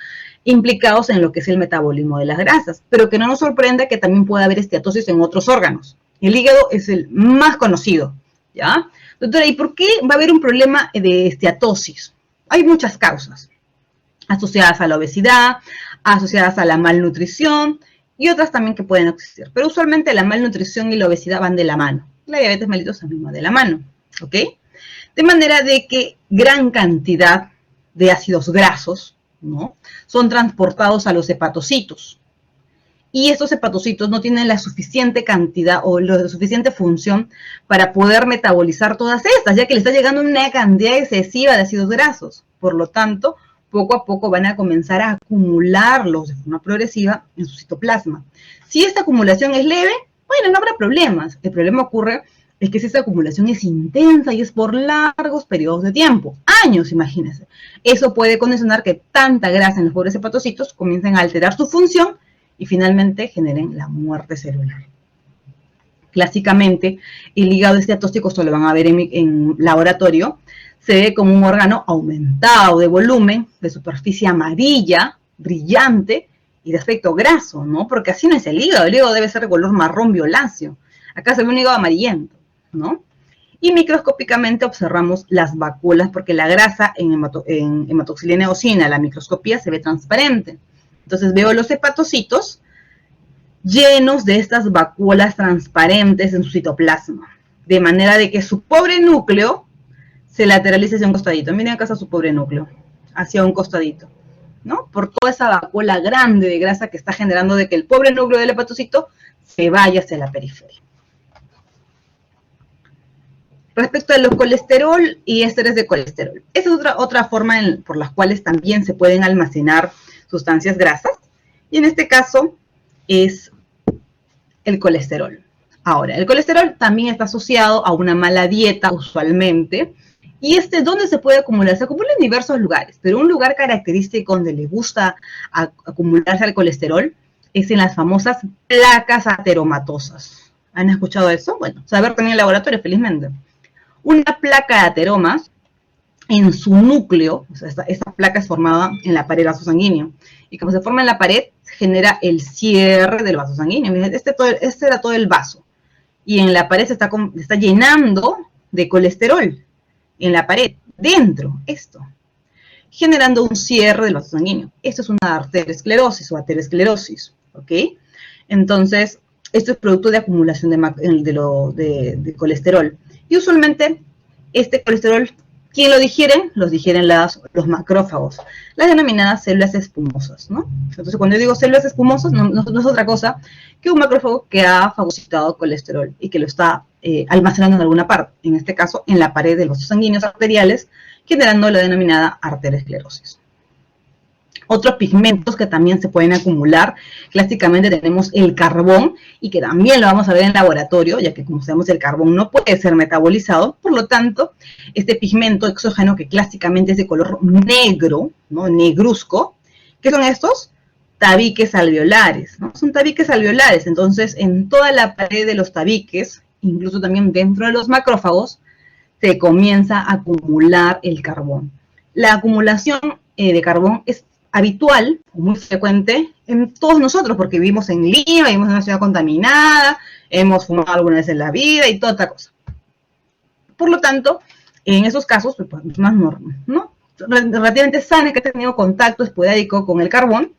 implicados en lo que es el metabolismo de las grasas, pero que no nos sorprenda que también pueda haber esteatosis en otros órganos. El hígado es el más conocido, ¿ya? Doctora, ¿y por qué va a haber un problema de esteatosis? Hay muchas causas, asociadas a la obesidad, asociadas a la malnutrición, y otras también que pueden existir. Pero usualmente la malnutrición y la obesidad van de la mano. La diabetes mellitus también va de la mano, ¿ok? De manera de que gran cantidad de ácidos grasos, ¿no?, son transportados a los hepatocitos. Y estos hepatocitos no tienen la suficiente cantidad o la suficiente función para poder metabolizar todas estas, ya que le está llegando una cantidad excesiva de ácidos grasos. Por lo tanto, poco a poco van a comenzar a acumularlos de forma progresiva en su citoplasma. Si esta acumulación es leve, bueno, no habrá problemas. El problema ocurre es que si esta acumulación es intensa y es por largos periodos de tiempo, años, imagínense. Eso puede condicionar que tanta grasa en los pobres hepatocitos comiencen a alterar su función y finalmente generen la muerte celular. Clásicamente, el hígado esteatóxico, esto lo van a ver en laboratorio, se ve como un órgano aumentado de volumen, de superficie amarilla, brillante y de aspecto graso, ¿no? Porque así no es el hígado debe ser de color marrón violáceo. Acá se ve un hígado amarillento, ¿no? Y microscópicamente observamos las vacuolas, porque la grasa en hematoxilina eosina, la microscopía, se ve transparente. Entonces veo los hepatocitos llenos de estas vacuolas transparentes en su citoplasma, de manera de que su pobre núcleo se lateraliza hacia un costadito. Miren acá está su pobre núcleo, hacia un costadito, ¿no? Por toda esa vacuola grande de grasa que está generando de que el pobre núcleo del hepatocito se vaya hacia la periferia. Respecto a los colesterol y ésteres de colesterol, esa es otra forma por las cuales también se pueden almacenar sustancias grasas, y en este caso es el colesterol. Ahora, el colesterol también está asociado a una mala dieta usualmente, y ¿dónde se puede acumular? Se acumula en diversos lugares, pero un lugar característico donde le gusta acumularse el colesterol es en las famosas placas ateromatosas. ¿Han escuchado eso? Bueno, saber también en el laboratorio, felizmente. Una placa de ateromas, en su núcleo, o sea, esta placa es formada en la pared vaso sanguíneo, y como se forma en la pared, se genera el cierre del vaso sanguíneo. Miren, este era todo el vaso, y en la pared se está llenando de colesterol, en la pared, dentro, esto, generando un cierre del vaso sanguíneo. Esto es una arteriosclerosis o aterosclerosis, ¿ok? Entonces, esto es producto de acumulación de colesterol. Y usualmente, este colesterol, ¿quién lo digieren? Los digieren los macrófagos, las denominadas células espumosas, ¿no? Entonces, cuando yo digo células espumosas, no es otra cosa que un macrófago que ha fagocitado colesterol y que lo está almacenando en alguna parte, en este caso, en la pared de los vasos sanguíneos arteriales, generando la denominada arteriosclerosis. Otros pigmentos que también se pueden acumular, clásicamente tenemos el carbón, y que también lo vamos a ver en laboratorio, ya que como sabemos el carbón no puede ser metabolizado, por lo tanto, este pigmento exógeno que clásicamente es de color negro, ¿no? Negruzco, ¿qué son estos? Tabiques alveolares, ¿no? Son tabiques alveolares, entonces en toda la pared de los tabiques, incluso también dentro de los macrófagos, se comienza a acumular el carbón. La acumulación de carbón es habitual, muy frecuente en todos nosotros, porque vivimos en Lima, vivimos en una ciudad contaminada, hemos fumado alguna vez en la vida y toda otra cosa. Por lo tanto, en esos casos, pues, más normal, ¿no? Relativamente sanas que han tenido contacto esporádico con el carbón,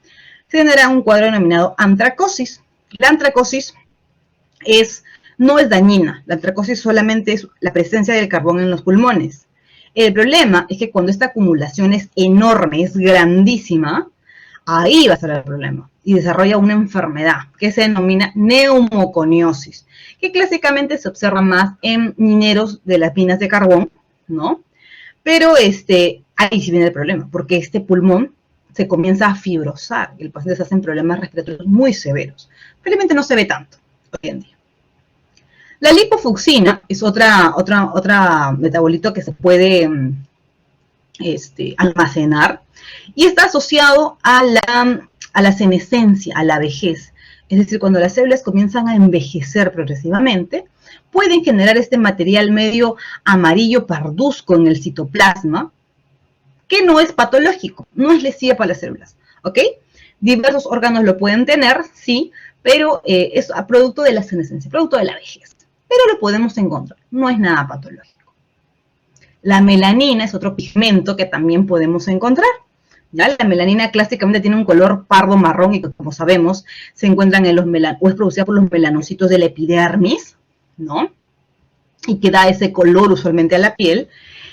se genera un cuadro denominado antracosis. La antracosis no es dañina, la antracosis solamente es la presencia del carbón en los pulmones. El problema es que cuando esta acumulación es enorme, es grandísima, ahí va a ser el problema. Y desarrolla una enfermedad que se denomina neumoconiosis, que clásicamente se observa más en mineros de las minas de carbón, ¿no? Pero ahí sí viene el problema, porque este pulmón se comienza a fibrosar y el paciente se hacen problemas respiratorios muy severos. Felizmente no se ve tanto hoy en día. La lipofucsina es otra metabolito que se puede almacenar y está asociado a la senescencia, a la vejez. Es decir, cuando las células comienzan a envejecer progresivamente, pueden generar este material medio amarillo parduzco en el citoplasma, que no es patológico, no es lesiva para las células, ¿ok? Diversos órganos lo pueden tener, sí, pero es producto de la senescencia, producto de la vejez. Pero lo podemos encontrar, no es nada patológico. La melanina es otro pigmento que también podemos encontrar. ¿Ya? La melanina clásicamente tiene un color pardo marrón y como sabemos se encuentran o es producida por los melanocitos de la epidermis, ¿no? Y que da ese color usualmente a la piel,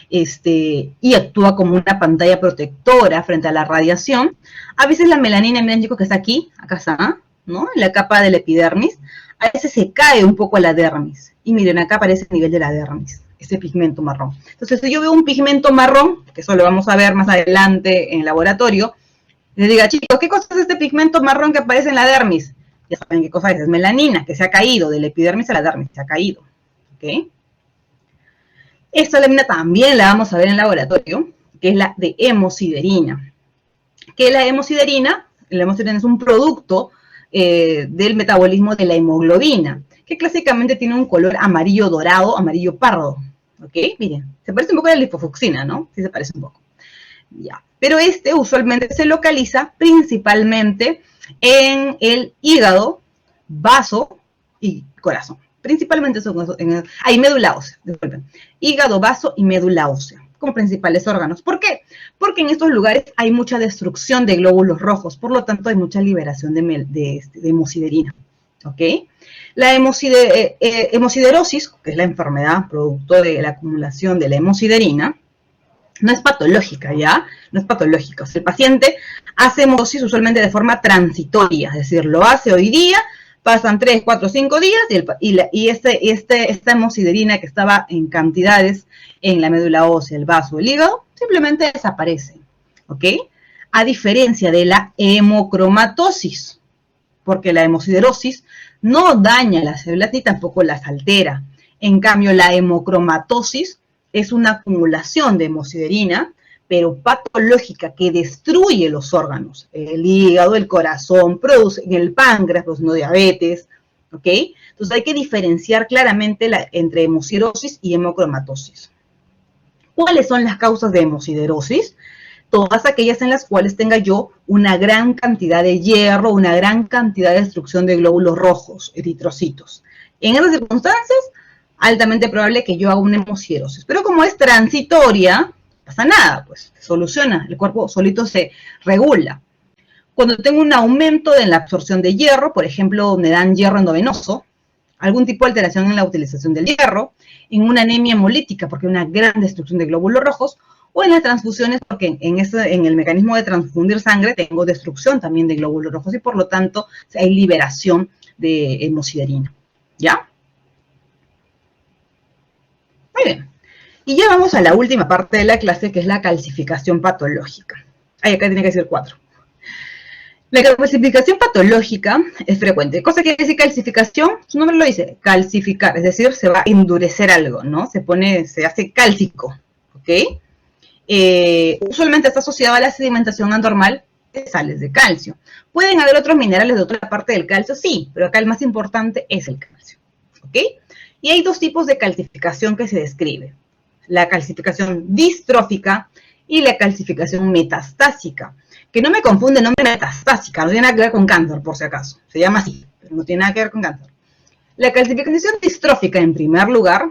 y actúa como una pantalla protectora frente a la radiación. A veces la melanina, miren chicos que está aquí, acá está, ¿no? En la capa de la epidermis, a veces se cae un poco a la dermis. Y miren, acá aparece el nivel de la dermis, ese pigmento marrón. Entonces, si yo veo un pigmento marrón, que eso lo vamos a ver más adelante en el laboratorio, les diga, chicos, ¿qué cosa es este pigmento marrón que aparece en la dermis? Ya saben qué cosa es melanina, que se ha caído de la epidermis a la dermis, se ha caído. ¿Ok? Esta lámina también la vamos a ver en el laboratorio, que es la de hemosiderina. ¿Qué es la hemosiderina? La hemosiderina es un producto del metabolismo de la hemoglobina, que clásicamente tiene un color amarillo dorado, amarillo pardo, ¿ok? Miren, se parece un poco a la lipofucsina, ¿no? Sí se parece un poco. Ya. Pero usualmente se localiza principalmente en el hígado, vaso y corazón. Principalmente son médula ósea, disculpen. Hígado, vaso y médula ósea como principales órganos. ¿Por qué? Porque en estos lugares hay mucha destrucción de glóbulos rojos, por lo tanto hay mucha liberación de hemosiderina. ¿Ok? La hemosiderosis, que es la enfermedad producto de la acumulación de la hemosiderina, no es patológica, ¿ya? No es patológica. O sea, el paciente hace hemosiderosis usualmente de forma transitoria, es decir, lo hace hoy día, pasan 3, 4, 5 días y esta hemosiderina que estaba en cantidades en la médula ósea, el vaso, el hígado, simplemente desaparece, ¿ok? A diferencia de la hemocromatosis, porque la hemosiderosis no daña las células ni tampoco las altera. En cambio, la hemocromatosis es una acumulación de hemosiderina, pero patológica, que destruye los órganos, el hígado, el corazón, en el páncreas, produciendo diabetes, ¿ok? Entonces hay que diferenciar claramente entre hemosiderosis y hemocromatosis. ¿Cuáles son las causas de hemosiderosis? Todas aquellas en las cuales tenga yo una gran cantidad de hierro, una gran cantidad de destrucción de glóbulos rojos, eritrocitos. En esas circunstancias, altamente probable que yo haga una hemosiderosis. Pero como es transitoria, no pasa nada, pues se soluciona, el cuerpo solito se regula. Cuando tengo un aumento de la absorción de hierro, por ejemplo, me dan hierro endovenoso, algún tipo de alteración en la utilización del hierro, en una anemia hemolítica, porque hay una gran destrucción de glóbulos rojos, o en las transfusiones, porque en el mecanismo de transfundir sangre tengo destrucción también de glóbulos rojos, y por lo tanto hay liberación de hemosiderina. ¿Ya? Muy bien. Y ya vamos a la última parte de la clase, que es la calcificación patológica. Ahí acá tiene que decir 4. La calcificación patológica es frecuente. ¿Cosa quiere decir calcificación? Su nombre lo dice, calcificar, es decir, se va a endurecer algo, ¿no? Se hace cálcico, ¿ok? Usualmente está asociado a la sedimentación anormal de sales de calcio. ¿Pueden haber otros minerales de otra parte del calcio? Sí, pero acá el más importante es el calcio, ¿ok? Y hay dos tipos de calcificación que se describe. La calcificación distrófica y la calcificación metastásica. Que no me confunde el nombre metastásica, no tiene nada que ver con cáncer, por si acaso. Se llama así, pero no tiene nada que ver con cáncer. La calcificación distrófica, en primer lugar,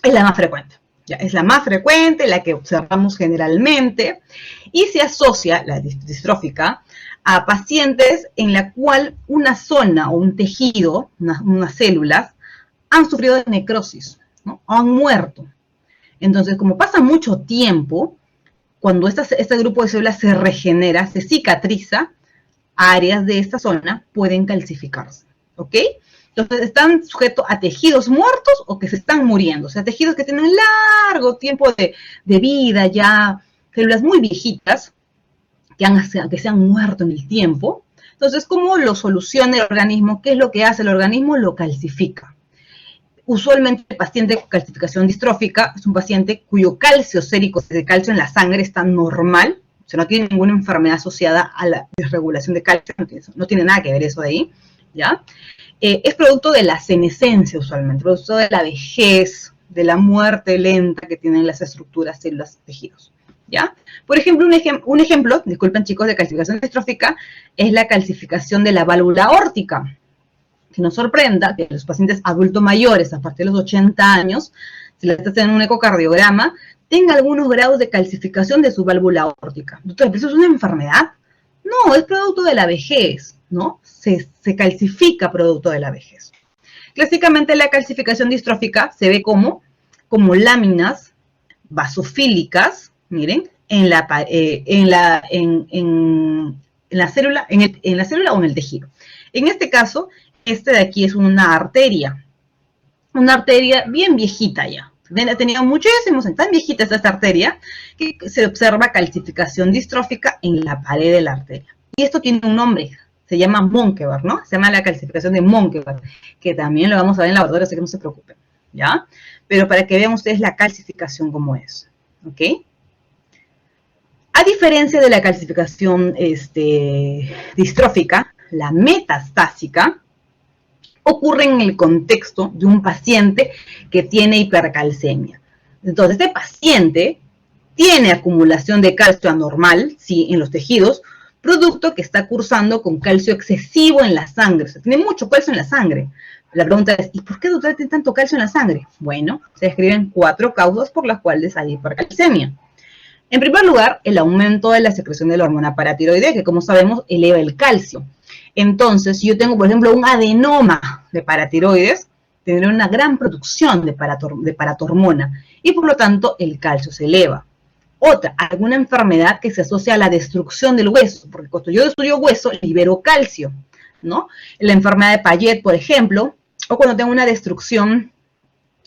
es la más frecuente. Ya, es la más frecuente, la que observamos generalmente, y se asocia, la distrófica, a pacientes en la cual una zona o un tejido, unas células, han sufrido de necrosis, ¿no? O han muerto. Entonces, como pasa mucho tiempo, cuando este grupo de células se regenera, se cicatriza, áreas de esta zona pueden calcificarse, ¿ok? Entonces, están sujetos a tejidos muertos o que se están muriendo. O sea, tejidos que tienen largo tiempo de vida, ya células muy viejitas, que se han muerto en el tiempo. Entonces, ¿cómo lo soluciona el organismo? ¿Qué es lo que hace el organismo? Lo calcifica. Usualmente el paciente con calcificación distrófica es un paciente cuyo calcio sérico, de calcio en la sangre, está normal, o sea, no tiene ninguna enfermedad asociada a la desregulación de calcio, no tiene nada que ver eso de ahí, ¿ya? Es producto de la senescencia usualmente, producto de la vejez, de la muerte lenta que tienen las estructuras, células, tejidos, ¿ya? Por ejemplo, un ejemplo, disculpen chicos, de calcificación distrófica es la calcificación de la válvula aórtica. Que nos sorprenda que los pacientes adultos mayores, a partir de los 80 años, si les hacen un ecocardiograma, tengan algunos grados de calcificación de su válvula aórtica. Doctor, ¿eso es una enfermedad? No, es producto de la vejez, ¿no? Se calcifica producto de la vejez. Clásicamente la calcificación distrófica se ve como láminas basofílicas, miren, en la célula o en el tejido. En este caso, este de aquí es una arteria bien viejita ya. Tenía muchísimos, tan viejita esta arteria, que se observa calcificación distrófica en la pared de la arteria. Y esto tiene un nombre, se llama Monkeberg, ¿no? Se llama la calcificación de Monkeberg, que también lo vamos a ver en el laboratorio, así que no se preocupen, ¿ya? Pero para que vean ustedes la calcificación como es, ¿ok? A diferencia de la calcificación distrófica, la metastásica ocurre en el contexto de un paciente que tiene hipercalcemia. Entonces, este paciente tiene acumulación de calcio anormal, sí, en los tejidos, producto que está cursando con calcio excesivo en la sangre. O sea, tiene mucho calcio en la sangre. La pregunta es, ¿y por qué, doctor, tiene tanto calcio en la sangre? Bueno, se describen 4 causas por las cuales hay hipercalcemia. En primer lugar, el aumento de la secreción de la hormona paratiroidea, que como sabemos eleva el calcio. Entonces, si yo tengo, por ejemplo, un adenoma de paratiroides, tendré una gran producción de paratormona y por lo tanto el calcio se eleva. Otra, alguna enfermedad que se asocia a la destrucción del hueso, porque cuando yo destruyo hueso, libero calcio, ¿no? La enfermedad de Payet, por ejemplo, o cuando tengo una destrucción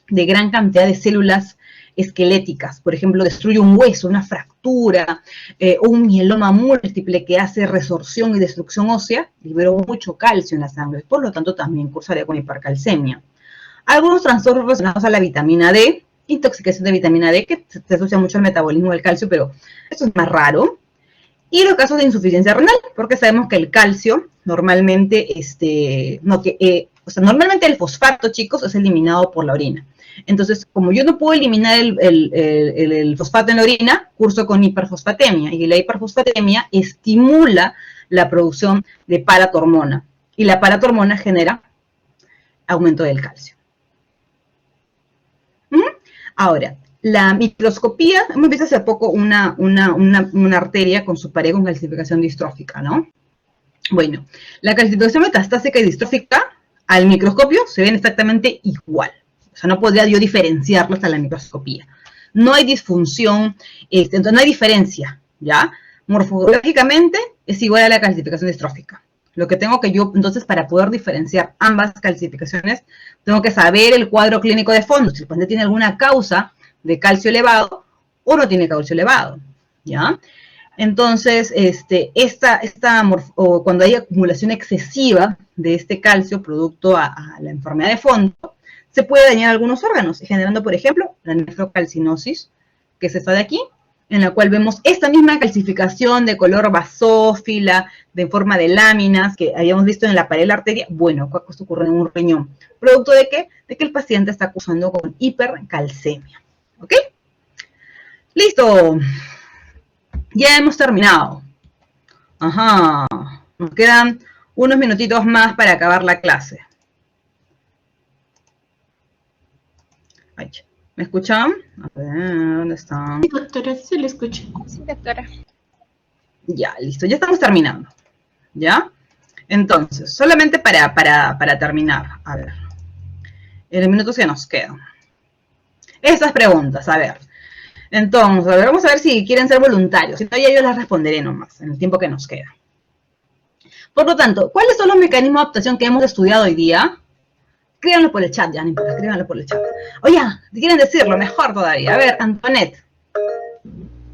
de gran cantidad de células esqueléticas, por ejemplo, destruye un hueso, una fractura, o un mieloma múltiple que hace resorción y destrucción ósea, libero mucho calcio en la sangre, por lo tanto también cursaría con hipercalcemia. Algunos trastornos relacionados a la vitamina D, intoxicación de vitamina D, que se asocia mucho al metabolismo del calcio, pero eso es más raro. Y los casos de insuficiencia renal, porque sabemos que el calcio normalmente, normalmente el fosfato, chicos, es eliminado por la orina. Entonces, como yo no puedo eliminar el fosfato en la orina, curso con hiperfosfatemia. Y la hiperfosfatemia estimula la producción de paratormona. Y la paratormona genera aumento del calcio. Ahora, la microscopía, hemos visto hace poco una arteria con su pared con calcificación distrófica, ¿no? Bueno, la calcificación metastásica y distrófica al microscopio se ven exactamente igual. O sea, no podría yo diferenciarlos a la microscopía. No hay disfunción, entonces no hay diferencia, ¿ya? Morfológicamente es igual a la calcificación distrófica. Lo que tengo que yo, entonces, para poder diferenciar ambas calcificaciones, tengo que saber el cuadro clínico de fondo. Si el paciente tiene alguna causa de calcio elevado o no tiene calcio elevado, ¿ya? Entonces, cuando hay acumulación excesiva de este calcio producto a la enfermedad de fondo, se puede dañar algunos órganos, generando, por ejemplo, la nefrocalcinosis, que es esta de aquí, en la cual vemos esta misma calcificación de color basófila, de forma de láminas, que habíamos visto en la pared de la arteria. Bueno, esto ocurre en un riñón. ¿Producto de qué? De que el paciente está cursando con hipercalcemia. ¿Ok? ¡Listo! Ya hemos terminado. Ajá. Nos quedan unos minutitos más para acabar la clase. Ay, ¿me escuchan? A ver, ¿dónde están? Sí, doctora, se le escucha. Sí, doctora. Ya, listo, ya estamos terminando. ¿Ya? Entonces, solamente para terminar, a ver, en los minutos que nos quedan. Estas preguntas, a ver. Entonces, a ver, vamos a ver si quieren ser voluntarios. Si no, ya yo las responderé nomás, en el tiempo que nos queda. Por lo tanto, ¿cuáles son los mecanismos de adaptación que hemos estudiado hoy día? Escríbanlo por el chat, ya, no importa, escríbanlo por el chat. Oye, si quieren decirlo, mejor todavía. A ver, Antoinette.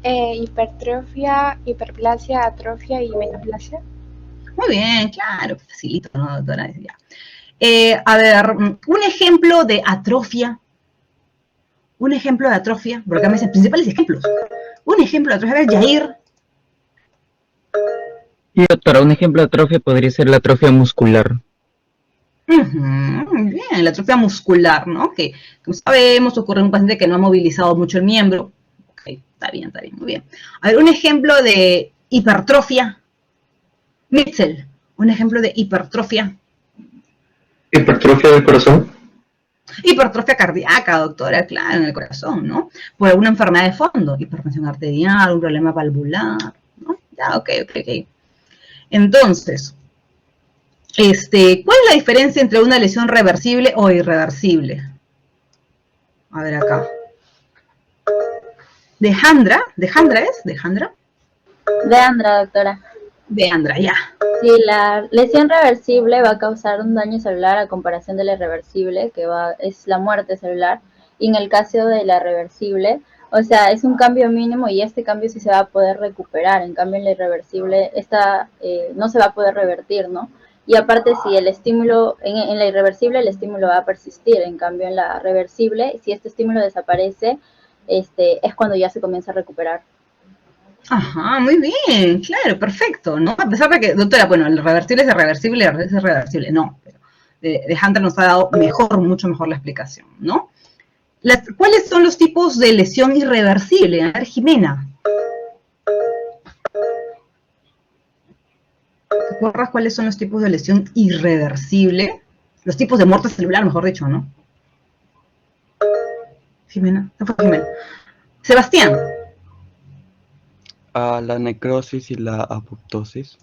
Hipertrofia, hiperplasia, atrofia y metaplasia. Muy bien, claro, facilito, ¿no, doctora? Ya. A ver, un ejemplo de atrofia. Un ejemplo de atrofia, porque acá me dicen principales ejemplos. Un ejemplo de atrofia. A ver, Yair. Sí, doctora, un ejemplo de atrofia podría ser la atrofia muscular. Muy bien, la atrofia muscular, ¿no? Que, como sabemos, ocurre en un paciente que no ha movilizado mucho el miembro. Ok, está bien, muy bien. A ver, un ejemplo de hipertrofia. Mitchell, un ejemplo de hipertrofia. ¿Hipertrofia del corazón? Hipertrofia cardíaca, doctora, claro, en el corazón, ¿no? Por alguna enfermedad de fondo, hipertensión arterial, un problema valvular, ¿no? Ya, ok. Entonces, ¿cuál es la diferencia entre una lesión reversible o irreversible? A ver acá. ¿Deandra es? ¿Deandra? Deandra, doctora. Deandra, ya. Sí, la lesión reversible va a causar un daño celular a comparación de la irreversible, que es la muerte celular. Y en el caso de la reversible, o sea, es un cambio mínimo y este cambio sí se va a poder recuperar. En cambio, en la irreversible, no se va a poder revertir, ¿no? Y aparte, si el estímulo, en la irreversible, el estímulo va a persistir. En cambio, en la reversible, si este estímulo desaparece, es cuando ya se comienza a recuperar. Ajá, muy bien, claro, perfecto, ¿no? A pesar de que, doctora, bueno, el reversible es irreversible, el reversible es reversible, no. De Hunter nos ha dado mucho mejor la explicación, ¿no? ¿Cuáles son los tipos de lesión irreversible? A ver, Jimena. ¿Te acuerdas cuáles son los tipos de lesión irreversible? Los tipos de muerte celular, mejor dicho, ¿no? Jimena, ¿no fue Jimena? Sebastián. La necrosis y la apoptosis.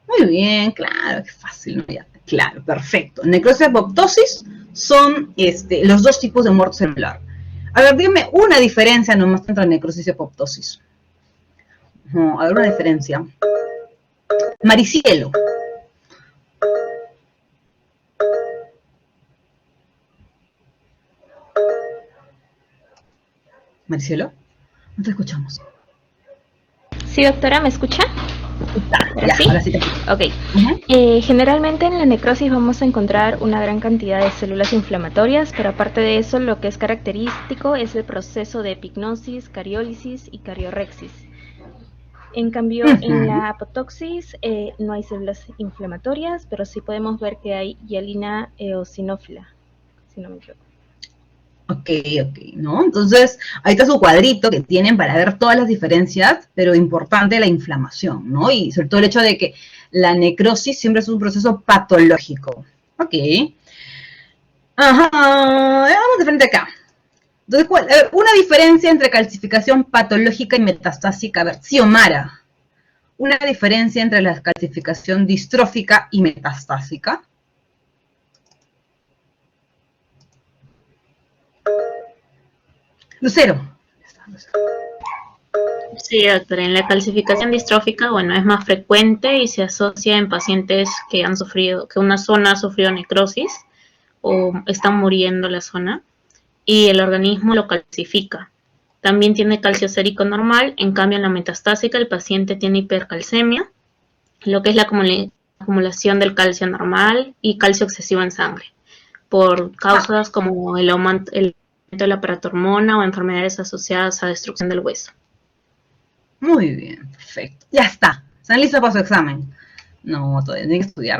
Muy bien, claro, qué fácil, ¿no? Ya, claro, perfecto. Necrosis y apoptosis son los dos tipos de muerte celular. A ver, dígame una diferencia nomás entre necrosis y apoptosis. A ver, una diferencia. Maricielo. Maricielo, no te escuchamos. Sí, doctora, ¿me escucha? Ahora sí te escucho. Ok. Generalmente en la necrosis vamos a encontrar una gran cantidad de células inflamatorias, pero aparte de eso, lo que es característico es el proceso de epignosis, cariólisis y cariorrexis. En cambio, en la apoptosis no hay células inflamatorias, pero sí podemos ver que hay hialina eosinófila, si no me equivoco. Ok, ¿no? Entonces, ahí está su cuadrito que tienen para ver todas las diferencias, pero importante la inflamación, ¿no? Y sobre todo el hecho de que la necrosis siempre es un proceso patológico. Ok. Ajá, vamos de frente acá. Entonces, una diferencia entre calcificación patológica y metastásica. A ver, Xiomara. Una diferencia entre la calcificación distrófica y metastásica. Lucero. Sí, doctora, en la calcificación distrófica, bueno, es más frecuente y se asocia en pacientes que han sufrido, que una zona ha sufrido necrosis o están muriendo la zona y el organismo lo calcifica. También tiene calcio sérico normal, en cambio en la metastásica el paciente tiene hipercalcemia, lo que es la acumulación del calcio normal y calcio excesivo en sangre, por causas como el aumento de la paratormona o enfermedades asociadas a destrucción del hueso. Muy bien, perfecto. Ya está. ¿Están listos para su examen? No, todavía tienen que estudiar.